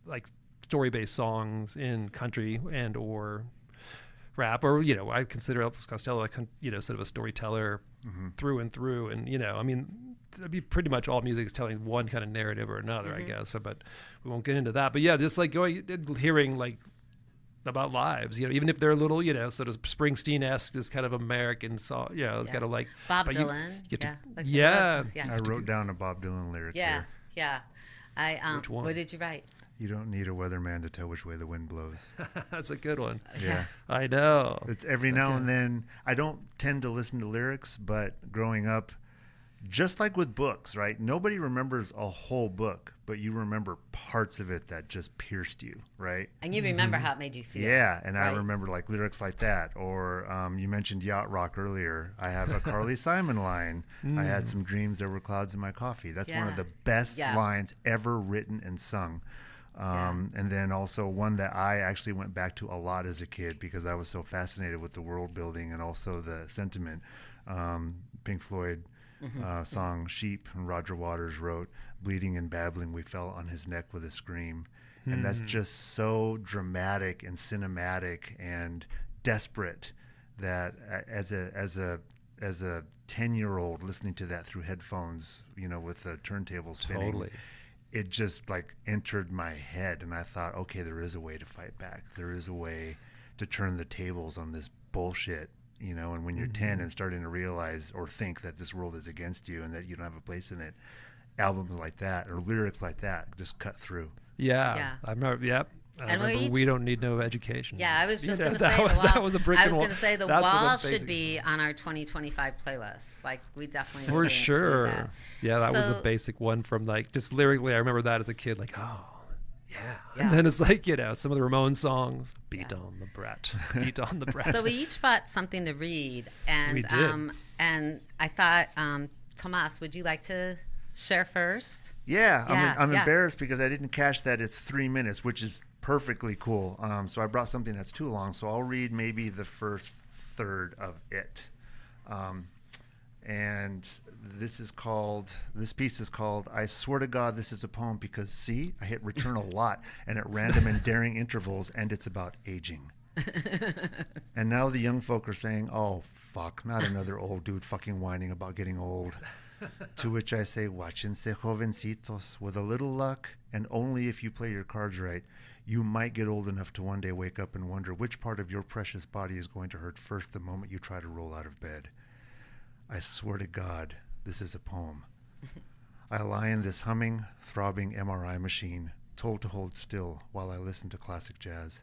like story-based songs in country and or rap, or, you know, I consider Elvis Costello, you know, sort of a storyteller through and through. And, you know, I mean, that'd be pretty much all music is telling one kind of narrative or another, I guess. So, but we won't get into that. But yeah, just like hearing like about lives, you know, even if they're a little, you know, sort of Springsteen-esque, this kind of American song, you know, it's kind of like Bob Dylan. I wrote down a Bob Dylan lyric there. Yeah. Which one? What did you write? You don't need a weatherman to tell which way the wind blows. That's a good one. Yeah. I know. It's every now and then. I don't tend to listen to lyrics, but growing up, just like with books, right? Nobody remembers a whole book, but you remember parts of it that just pierced you, right? And you remember how it made you feel. Yeah, and I right? remember like lyrics like that. Or you mentioned yacht rock earlier. I have a Carly Simon line. I had some dreams, there were clouds in my coffee. That's one of the best lines ever written and sung. And then also one that I actually went back to a lot as a kid because I was so fascinated with the world building and also the sentiment. Pink Floyd song Sheep, and Roger Waters wrote, bleeding and babbling we fell on his neck with a scream. And that's just so dramatic and cinematic and desperate that as a 10-year-old listening to that through headphones, with the turntable spinning, Totally. it just like entered my head, and I thought, okay, there is a way to fight back. There is a way to turn the tables on this bullshit, and when you're 10 and starting to realize or think that this world is against you and that you don't have a place in it, albums like that or lyrics like that just cut through. Yeah. I remember, yep. I remember We Don't Need No Education. Yeah, I was just going to say that was a brick I was and going to say the that's wall the should be on our 2025 playlist. Like, we definitely for need to sure. include that. Yeah, that was a So- basic one from like just lyrically. I remember that as a kid, like, oh, yeah. Yeah. And then it's like, some of the Ramones songs, beat on the brat, beat on the brat. So we each bought something to read, and We did. And I thought, Tomas, would you like to share first? Yeah, I'm yeah. embarrassed because I didn't catch that it's 3 minutes, which is perfectly cool. So I brought something that's too long, so I'll read maybe the first third of it. And this piece is called I Swear to God This Is a Poem, because see, I hit return a lot and at random and daring intervals, and it's about aging. And now the young folk are saying, oh, fuck, not another old dude fucking whining about getting old. To which I say, watchense jovencitos, with a little luck, and only if you play your cards right, you might get old enough to one day wake up and wonder which part of your precious body is going to hurt first the moment you try to roll out of bed. I swear to God, this is a poem. I lie in this humming, throbbing MRI machine, told to hold still while I listen to classic jazz.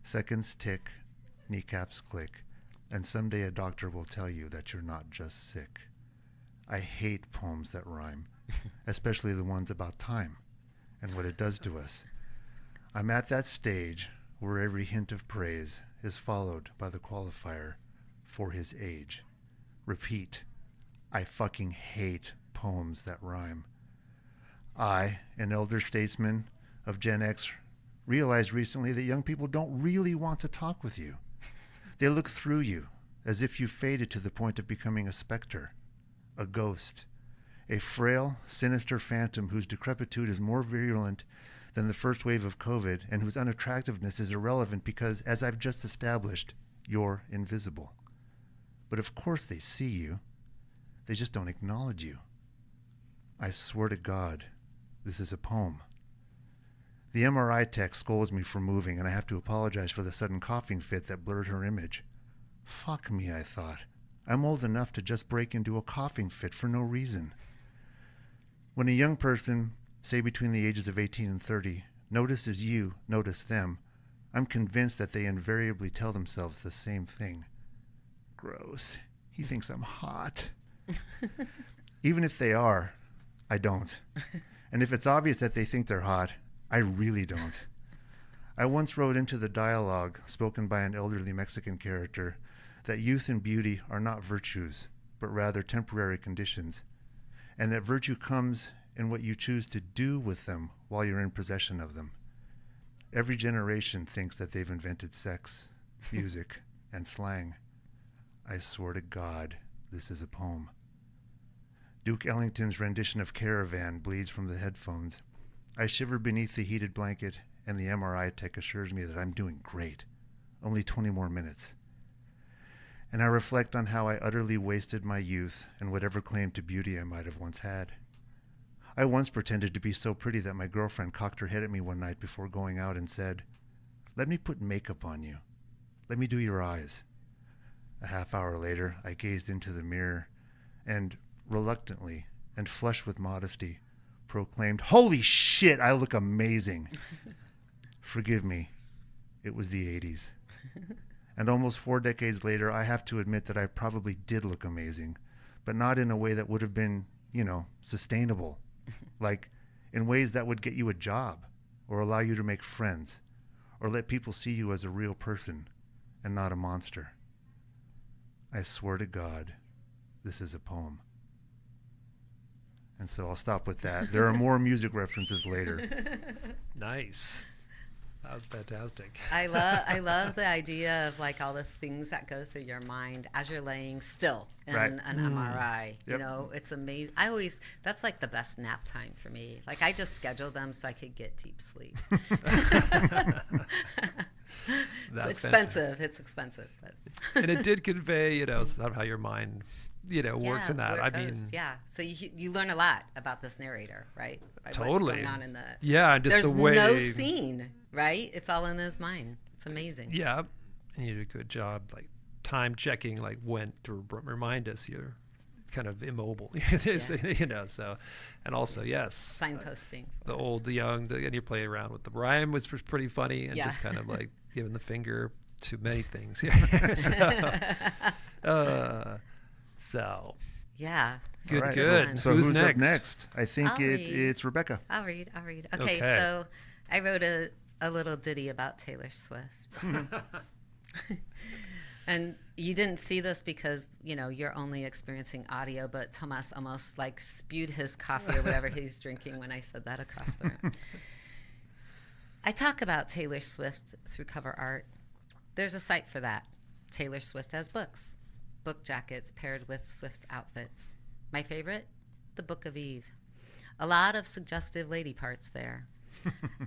Seconds tick, kneecaps click, and someday a doctor will tell you that you're not just sick. I hate poems that rhyme, especially the ones about time and what it does to us. I'm at that stage where every hint of praise is followed by the qualifier for his age. Repeat, I fucking hate poems that rhyme. I, an elder statesman of Gen X, realized recently that young people don't really want to talk with you. They look through you as if you faded to the point of becoming a specter, a ghost, a frail, sinister phantom whose decrepitude is more virulent than the first wave of COVID and whose unattractiveness is irrelevant because, as I've just established, you're invisible. But of course they see you. They just don't acknowledge you. I swear to God, this is a poem. The MRI tech scolds me for moving, and I have to apologize for the sudden coughing fit that blurred her image. Fuck me, I thought. I'm old enough to just break into a coughing fit for no reason. When a young person, say between the ages of 18 and 30, notices you notice them, I'm convinced that they invariably tell themselves the same thing. Gross. He thinks I'm hot. Even if they are, I don't. And if it's obvious that they think they're hot, I really don't. I once wrote into the dialogue spoken by an elderly Mexican character that youth and beauty are not virtues, but rather temporary conditions, and that virtue comes in what you choose to do with them while you're in possession of them. Every generation thinks that they've invented sex, music, and slang. I swear to God, this is a poem. Duke Ellington's rendition of Caravan bleeds from the headphones. I shiver beneath the heated blanket, and the MRI tech assures me that I'm doing great. Only 20 more minutes. And I reflect on how I utterly wasted my youth and whatever claim to beauty I might have once had. I once pretended to be so pretty that my girlfriend cocked her head at me one night before going out and said, "Let me put makeup on you. Let me do your eyes." A half hour later, I gazed into the mirror and, reluctantly and flushed with modesty, proclaimed, "Holy shit, I look amazing." Forgive me, it was the 80s. And almost 4 decades later, I have to admit that I probably did look amazing, but not in a way that would have been, sustainable. Like in ways that would get you a job or allow you to make friends or let people see you as a real person and not a monster. I swear to God, this is a poem. And so I'll stop with that. There are more music references later. Nice. That was fantastic. I love the idea of like all the things that go through your mind as you're laying still in an MRI. Yep. It's amazing. That's like the best nap time for me. Like I just scheduled them so I could get deep sleep. It's expensive. It's expensive, but and it did convey, how your mind, works in that. So you learn a lot about this narrator, right? By Totally. What's going on in the and just there's the way no scene, right? It's all in his mind. It's amazing. Yeah, and you did a good job, like time checking, like when to remind us you're kind of immobile, So, and also signposting. The old, the young, and you play around with the rhyme, which was pretty funny, and just kind of like giving the finger to many things here. So yeah. Good, right. good. So who's up next? I think I'll read. it's Rebecca. I'll read. Okay, so I wrote a little ditty about Taylor Swift. And you didn't see this because, you're only experiencing audio, but Tomas almost like spewed his coffee or whatever he's drinking when I said that across the room. I talk about Taylor Swift through cover art. There's a site for that. Taylor Swift has books. Book jackets paired with Swift outfits. My favorite? The Book of Eve. A lot of suggestive lady parts there.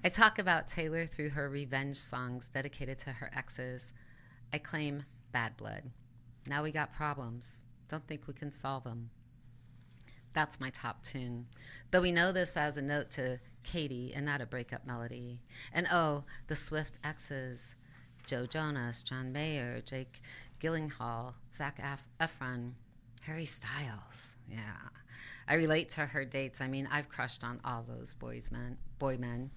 I talk about Taylor through her revenge songs dedicated to her exes. I claim bad blood. Now we got problems. Don't think we can solve them. That's my top tune. Though we know this as a note to Katie and not a breakup melody. And the Swift exes. Joe Jonas, John Mayer, Jake Gyllenhaal, Zac Efron, Harry Styles. Yeah. I relate to her dates. I mean, I've crushed on all those boy men.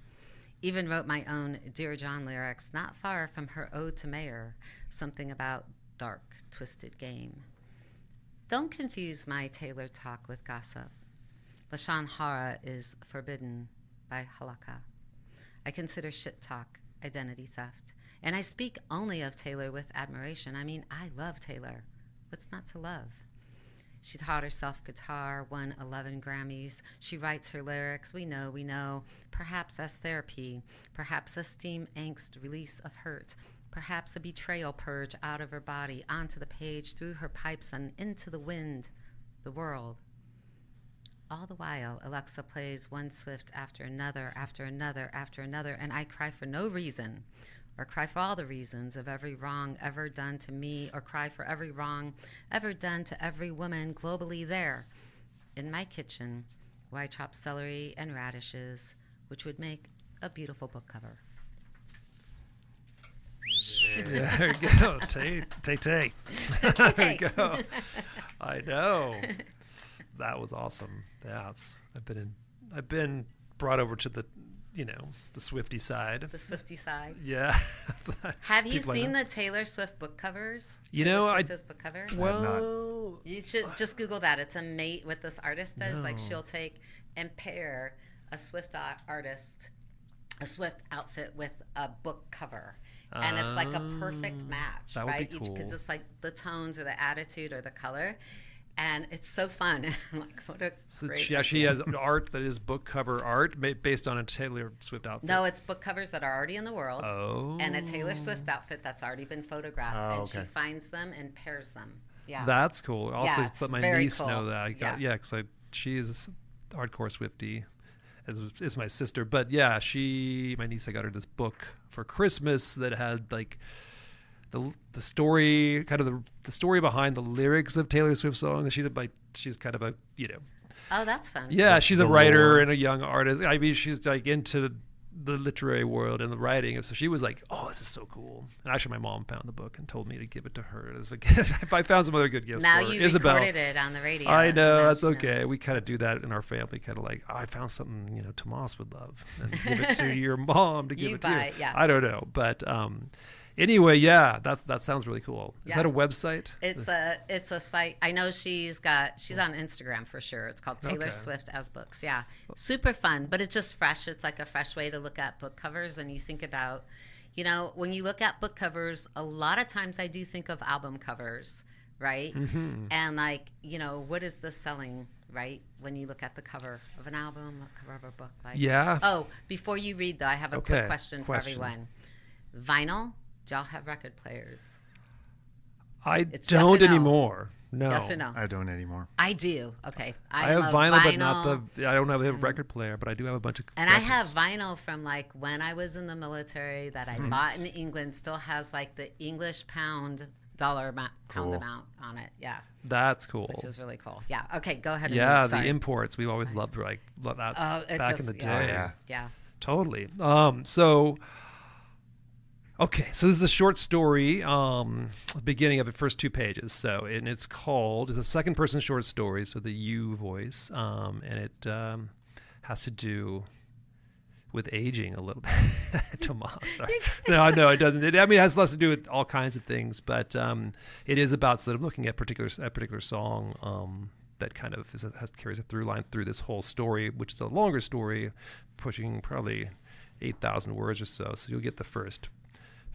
Even wrote my own Dear John lyrics not far from her ode to Mayer, something about dark, twisted game. Don't confuse my Taylor talk with gossip. Lashon Hara is forbidden by halakha. I consider shit talk identity theft. And I speak only of Taylor with admiration. I mean, I love Taylor. What's not to love? She taught herself guitar, won 11 Grammys. She writes her lyrics. We know. Perhaps as therapy. Perhaps a steam angst release of hurt. Perhaps a betrayal purge out of her body, onto the page, through her pipes and into the wind, the world. All the while, Alexa plays one Swift after another, and I cry for no reason, or cry for all the reasons of every wrong ever done to me, or cry for every wrong ever done to every woman globally there, in my kitchen, where I chop celery and radishes, which would make a beautiful book cover. Yeah, there you go. Tay. There you go. I know. That was awesome. Yeah, I've been brought over to the Swiftie side. The Swiftie side. Yeah. Have you seen the Taylor Swift book covers? Book covers? Well, you should just Google that. It's amazing what this artist does. No. Like she'll take and pair a Swift artist, a Swift outfit with a book cover. And it's like a perfect match, that right? Would be cool. Each just like the tones or the attitude or the color. And it's so fun. Like, what a great idea. She has art that is book cover art based on a Taylor Swift outfit. No, it's book covers that are already in the world. Oh. And a Taylor Swift outfit that's already been photographed. And she finds them and pairs them. Yeah. That's cool. I'll have to let my niece know that. Because she is hardcore Swiftie, as my sister. But yeah, my niece, I got her this book for Christmas that had like the story, kind of the story behind the lyrics of Taylor Swift songs. She's kind of a Oh, that's fun. Yeah, she's a writer and a young artist. I mean, she's like into the literary world and the writing. So she was like, "Oh, this is so cool." And actually, my mom found the book and told me to give it to her as a gift. I found some other good gifts. Now for you Isabel. recorded it on the radio. I know, that's okay. Knows. We kind of do that in our family. Kind of like, I found something Tomas would love, and give it to your mom to give it to you. Yeah. I don't know, but Anyway, yeah, that sounds really cool. Is Yeah. that a website? It's a site. I know she's on Instagram for sure. It's called Taylor Okay. Swift as Books. Yeah, super fun, but it's just fresh. It's like a fresh way to look at book covers, and you think about, when you look at book covers, a lot of times I do think of album covers, right? Mm-hmm. And like, what is this selling, right? When you look at the cover of an album, the cover of a book, like Yeah. Oh, before you read though, I have a Okay. quick question for everyone. Vinyl. Do y'all have record players? I It's yes don't or no? anymore. No. Yes or no? I don't anymore. I do. Okay. I have vinyl, but not I don't have a record player, but I do have a bunch of And I records. have vinyl from like when I was in the military that I bought in England. Still has like the English pound pound Cool. amount on it. Yeah, That's cool. which is really cool. Yeah. Okay, go ahead. And Yeah, read. the Sorry. imports we always loved that It back just- in the day. yeah. Oh, yeah. Yeah. Totally. So this is a short story, beginning of the first 2 pages. So, and it's a second person short story, so the you voice, and it has to do with aging a little bit. Tomas, sorry. No, it doesn't. It has less to do with all kinds of things, but it is about sort of looking at a particular song that kind of carries a through line through this whole story, which is a longer story, pushing probably 8,000 words or so. So you'll get the first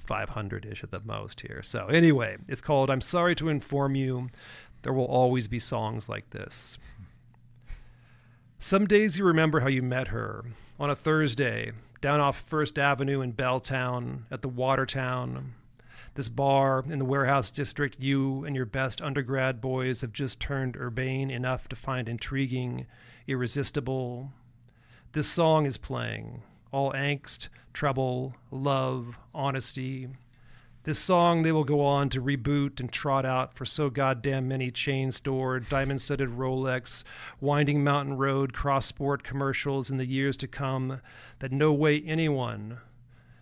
500-ish at the most here. So anyway, it's called I'm Sorry to Inform You, There Will Always Be Songs Like This. Some days you remember how you met her on a Thursday down off First Avenue in Belltown at the Watertown. This bar in the warehouse district you and your best undergrad boys have just turned urbane enough to find intriguing, irresistible. This song is playing. All angst, trouble, love, honesty. This song they will go on to reboot and trot out for so goddamn many chain store, diamond-studded Rolex, winding mountain road, cross-sport commercials in the years to come that no way anyone,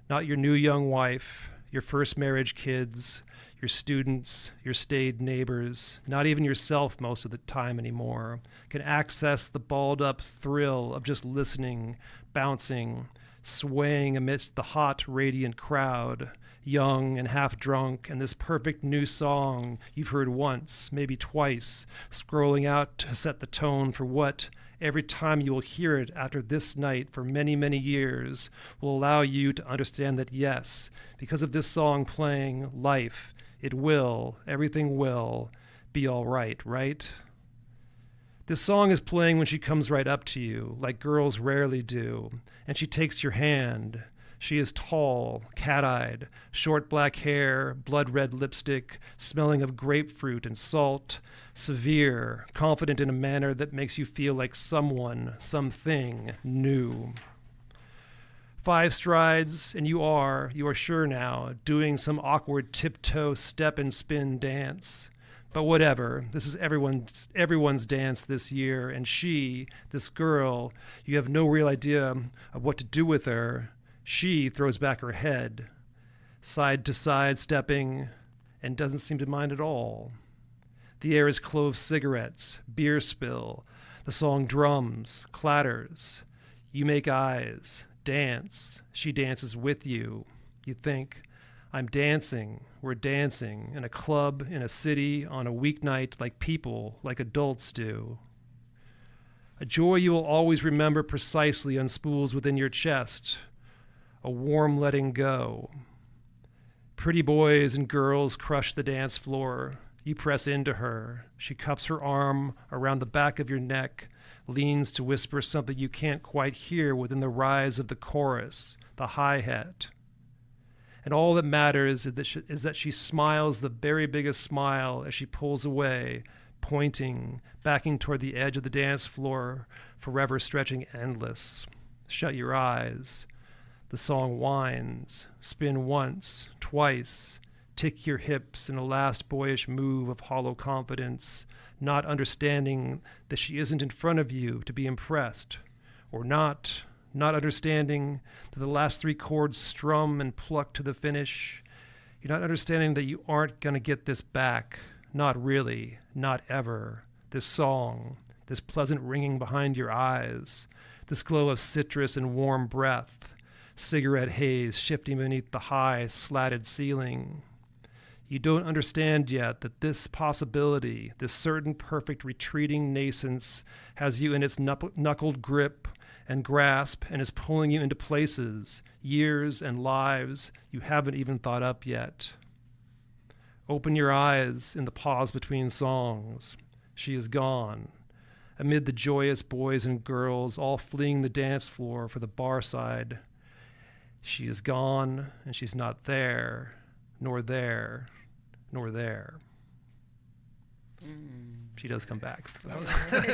not your new young wife, your first marriage kids, your students, your staid neighbors, not even yourself most of the time anymore, can access the balled-up thrill of just listening, bouncing, swaying amidst the hot, radiant crowd, young and half drunk, and this perfect new song you've heard once, maybe twice, scrolling out to set the tone for what, every time you will hear it after this night for many, many years, will allow you to understand that yes, because of this song playing, life, everything will be all right, right? This song is playing when she comes right up to you, like girls rarely do, and she takes your hand. She is tall, cat-eyed, short black hair, blood-red lipstick, smelling of grapefruit and salt, severe, confident in a manner that makes you feel like someone, something new. 5 strides, and you are sure now, doing some awkward tiptoe step and spin dance. But whatever, this is everyone's dance this year, and she, this girl, you have no real idea of what to do with her. She throws back her head, side to side stepping, and doesn't seem to mind at all. The air is clove cigarettes, beer spill. The song drums, clatters. You make eyes, dance. She dances with you. You think, I'm dancing, we're dancing, in a club, in a city, on a weeknight, like people, like adults do. A joy you will always remember precisely unspools within your chest. A warm letting go. Pretty boys and girls crush the dance floor. You press into her. She cups her arm around the back of your neck, leans to whisper something you can't quite hear within the rise of the chorus, the hi-hat. And all that matters is that she smiles the very biggest smile as she pulls away, pointing, backing toward the edge of the dance floor, forever stretching endless. Shut your eyes. The song whines. Spin once, twice. Tick your hips in a last boyish move of hollow confidence, not understanding that she isn't in front of you to be impressed, or not understanding that the last 3 chords strum and pluck to the finish. You're not understanding that you aren't going to get this back. Not really. Not ever. This song, this pleasant ringing behind your eyes, this glow of citrus and warm breath, cigarette haze shifting beneath the high, slatted ceiling. You don't understand yet that this possibility, this certain perfect retreating nascence, has you in its knuckled grip and grasp and is pulling you into places, years and lives you haven't even thought up yet. Open your eyes in the pause between songs. She is gone. Amid the joyous boys and girls all fleeing the dance floor for the bar side. She is gone, and she's not there, nor there, nor there. She does come back.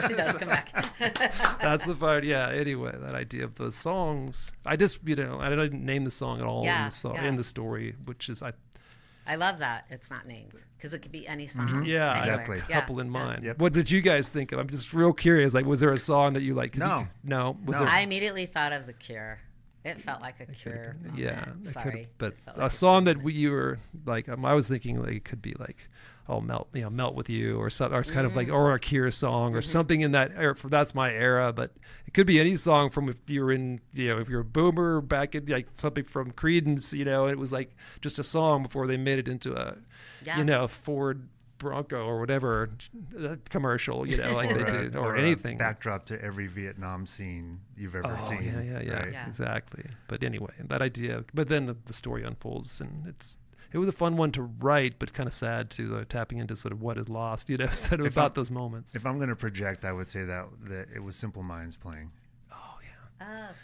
She does come back. That's the part, yeah. Anyway, that idea of those songs. I just, I didn't name the song at all in the story, which is, I love that it's not named because it could be any song. Yeah, anywhere. exactly. A couple in mind. Yep. What did you guys think of? I'm just real curious. Like, was there a song that you like? No. Was there? I immediately thought of The Cure. It felt like a Cure. Yeah, Sorry. But like a song that you were like, I was thinking like it could be like, "Oh, Melt with You," or something, or it's kind of like, or a Cure song, or something in that era. That's my era, but it could be any song from if you were in, if you're a boomer back in like something from Creedence, it was like just a song before they made it into a, Ford Bronco or whatever commercial, like they did, or anything. Backdrop to every Vietnam scene you've ever seen. Yeah, right? Exactly. But anyway, that idea. But then the story unfolds, and it was a fun one to write, but kind of sad too, tapping into sort of what is lost, instead of about those moments. If I'm going to project, I would say that it was Simple Minds playing.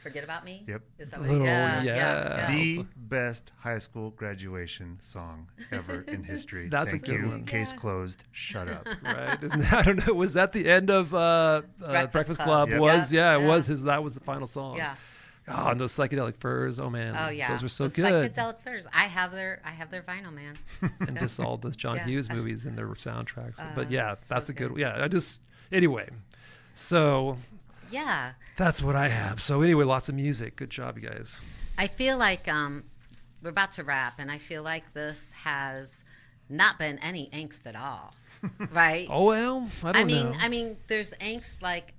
Forget About Me? Yep. Is that yeah. The best high school graduation song ever in history. That's Thank a good you. one. Case closed. Shut up. Right? I don't know. Was that the end of Breakfast Club? Yep. It was that was the final song. Yeah. Oh, and those psychedelic furs. Oh man. Oh yeah. Those were so the good. Psychedelic furs. I have their vinyl, man. And just all those John Hughes movies and their soundtracks. But yeah, so that's a good one. Yeah. Anyway. So yeah. That's what I have. So anyway, lots of music. Good job, you guys. I feel like we're about to wrap, and I feel like this has not been any angst at all, right? Oh well, I don't know. I mean, there's angst like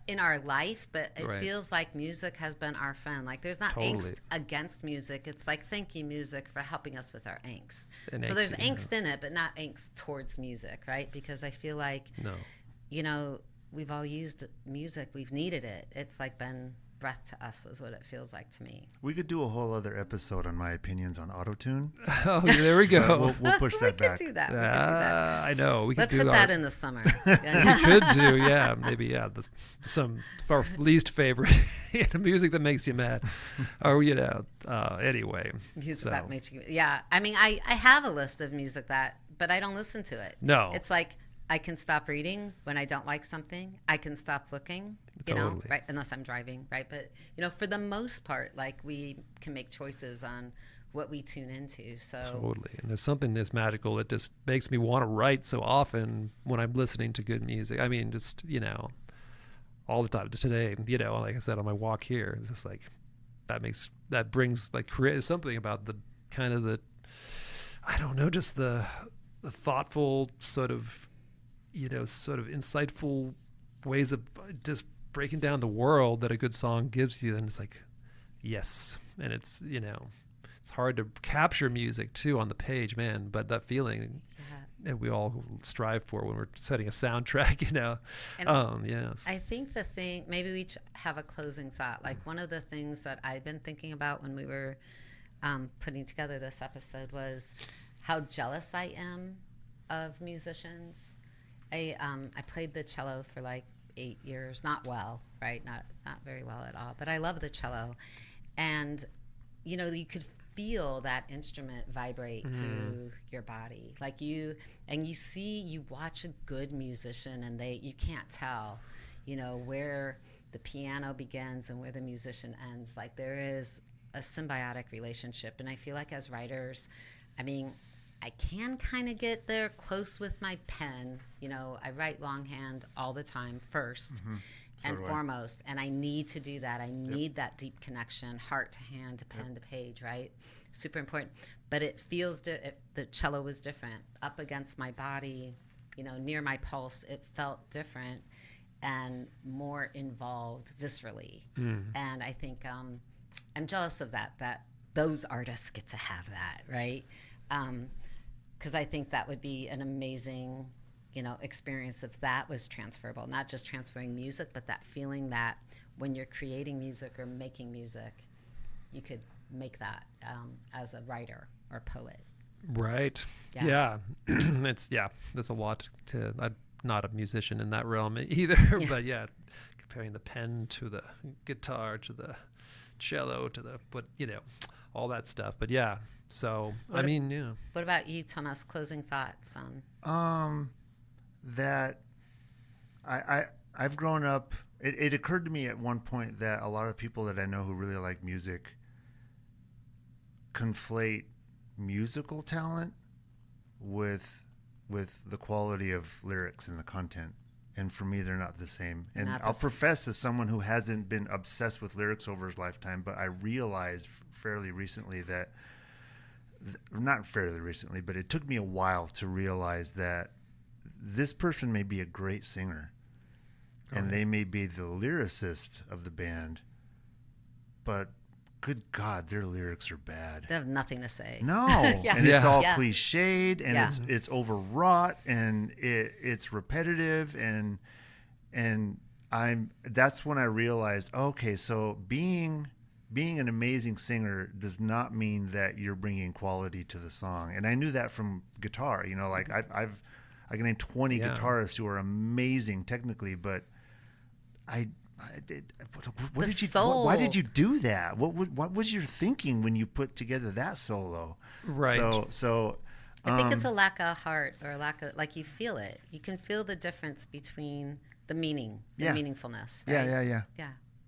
in our life, but it Right. feels like music has been our friend. Like there's not Totally. angst against music. It's like thank you, music, for helping us with our angst. And so angst, there's yeah. angst in it, but not angst towards music, right? Because I feel like No. we've all used music. We've needed it. It's like been breath to us is what it feels like to me. We could do a whole other episode on my opinions on autotune. Oh, there we go. We'll push that back. We could do that. I know. We could Let's do hit our, that in the summer. We could do, maybe, some of our least favorite music that makes you mad, or anyway. Music that makes you, I mean, I have a list of music but I don't listen to it. No. It's like I can stop reading when I don't like something. I can stop looking, Totally. right? Unless I'm driving, right? But for the most part, like we can make choices on what we tune into. So Totally. And there's something that's magical that just makes me want to write so often when I'm listening to good music. I mean, just, all the time. Just today, like I said, on my walk here, it's just like, that brings like something about the kind of I don't know, just the thoughtful sort of insightful ways of just breaking down the world that a good song gives you. And it's like, yes. And it's, it's hard to capture music too on the page, man. But that feeling that we all strive for when we're setting a soundtrack, And yes. I think the thing, maybe we each have a closing thought. Like one of the things that I've been thinking about when we were putting together this episode was how jealous I am of musicians. I played the cello for like 8 years, not well, right? Not very well at all, but I love the cello. And, you could feel that instrument vibrate through your body. Like you watch a good musician and you can't tell, where the piano begins and where the musician ends. Like there is a symbiotic relationship. And I feel like as writers, I can kind of get there close with my pen. I write longhand all the time first and foremost, and I need to do that. I need that deep connection, heart to hand, to pen to page, right? Super important. But it feels, the cello was different. Up against my body, near my pulse, it felt different and more involved viscerally. And I think I'm jealous of that those artists get to have that, right? Because I think that would be an amazing, experience if that was transferable, not just transferring music, but that feeling that when you're creating music or making music, you could make that as a writer or poet. Right. Yeah. There's a lot to, I'm not a musician in that realm either, but comparing the pen to the guitar to the cello to the, all that stuff. But so, What about you, Tomas? Closing thoughts on? That I've grown up, it occurred to me at one point that a lot of people that I know who really like music conflate musical talent with the quality of lyrics and the content. And for me, they're not the same. And I'll profess as someone who hasn't been obsessed with lyrics over his lifetime, but I realized fairly recently that, not fairly recently, but it took me a while to realize that this person may be a great singer and they may be the lyricist of the band, but good God, their lyrics are bad. They have nothing to say. No. And it's all cliched and it's overwrought and it's repetitive and that's when I realized, okay, so being an amazing singer does not mean that you're bringing quality to the song. And I knew that from guitar, like I can name 20 guitarists who are amazing technically, but why did you do that? What was your thinking when you put together that solo? Right. So I think it's a lack of heart or a lack of, like, you feel it. You can feel the difference between the meaning, the meaningfulness. Right?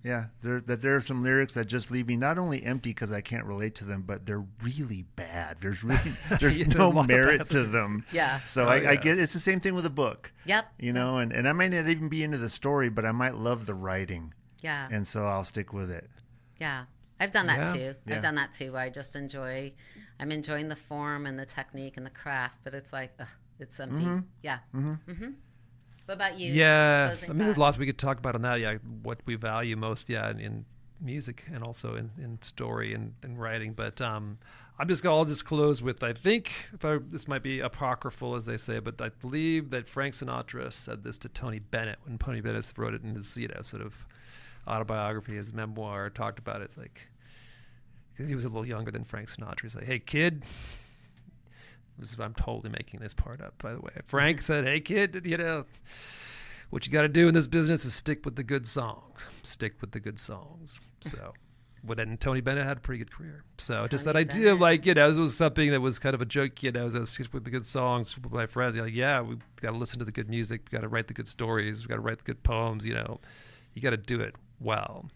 Yeah. There are some lyrics that just leave me not only empty because I can't relate to them, but they're really bad. There's no merit to them. Yeah. So I get it's the same thing with a book. Yep. And I might not even be into the story, but I might love the writing. Yeah. And so I'll stick with it. Yeah. I've done that too. Yeah. I've done that too, where I just I'm enjoying the form and the technique and the craft, but it's like, it's empty. Mm-hmm. Yeah. Mm-hmm. What about you? Yeah, Closing there's thoughts? lots we could talk about on that. Yeah, what we value most, in music and also in story and writing. But I'll just close with, I think, this might be apocryphal, as they say, but I believe that Frank Sinatra said this to Tony Bennett when Tony Bennett wrote it in his sort of autobiography, his memoir, talked about it. It's like, because he was a little younger than Frank Sinatra. He's like, hey, kid. I'm totally making this part up, by the way. Frank said, hey, kid, what you got to do in this business is stick with the good songs. Stick with the good songs. So, and Tony Bennett had a pretty good career. So just that idea of it was something that was kind of a joke, stick with the good songs with my friends. We've got to listen to the good music. We've got to write the good stories. We've got to write the good poems, you got to do it well.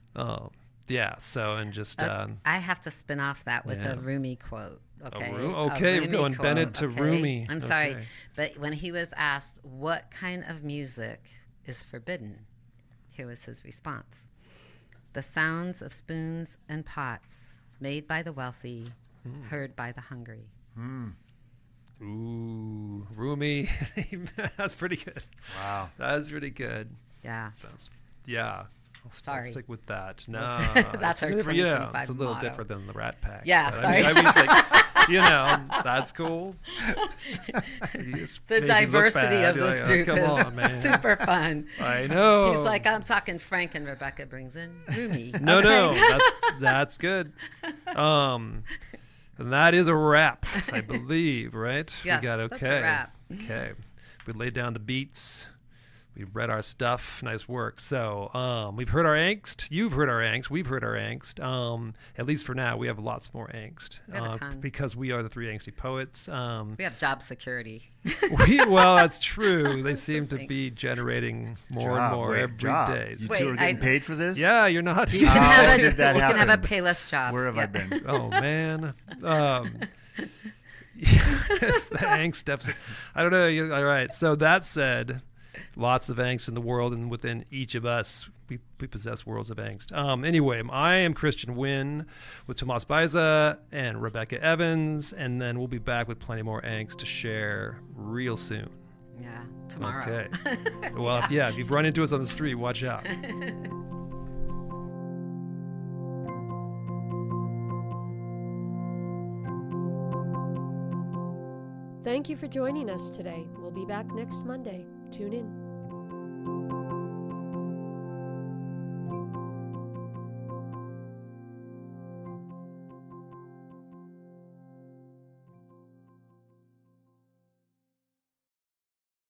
So, and just... I have to spin off that with a Rumi quote. Okay, we're going quote. Bennett to Rumi. I'm sorry, but when he was asked what kind of music is forbidden, here was his response: the sounds of spoons and pots made by the wealthy, heard by the hungry. Ooh, Rumi. That's pretty good. Wow. That's pretty good. Yeah. I'll stick with that. No, that's our 2025 it's a little motto. Different than the Rat Pack. Yeah, but sorry. I mean, it's like, that's cool. The diversity of this group is super fun. I know. He's like, I'm talking Frank, and Rebecca brings in Rumi. No, that's good. And that is a wrap, I believe, right? Yes, that's a wrap. Okay. We laid down the beats. We've read our stuff. Nice work. So we've heard our angst. You've heard our angst. We've heard our angst. At least for now, we have lots more angst. We have a ton. Because we are the three angsty poets. We have job security. Well, that's true. They seem to be generating more and more every day. You two are getting paid for this? Yeah, you're not. You can have a payless job. Where have I been? Oh, man. It's the angst deficit. I don't know. All right. So that said... Lots of angst in the world, and within each of us, we possess worlds of angst. Anyway, I am Christian Wynn with Tomas Baiza and Rebecca Evans, and then we'll be back with plenty more angst to share real soon. Yeah, tomorrow. Okay. Well, if you've run into us on the street, watch out. Thank you for joining us today. We'll be back next Monday. Tune in.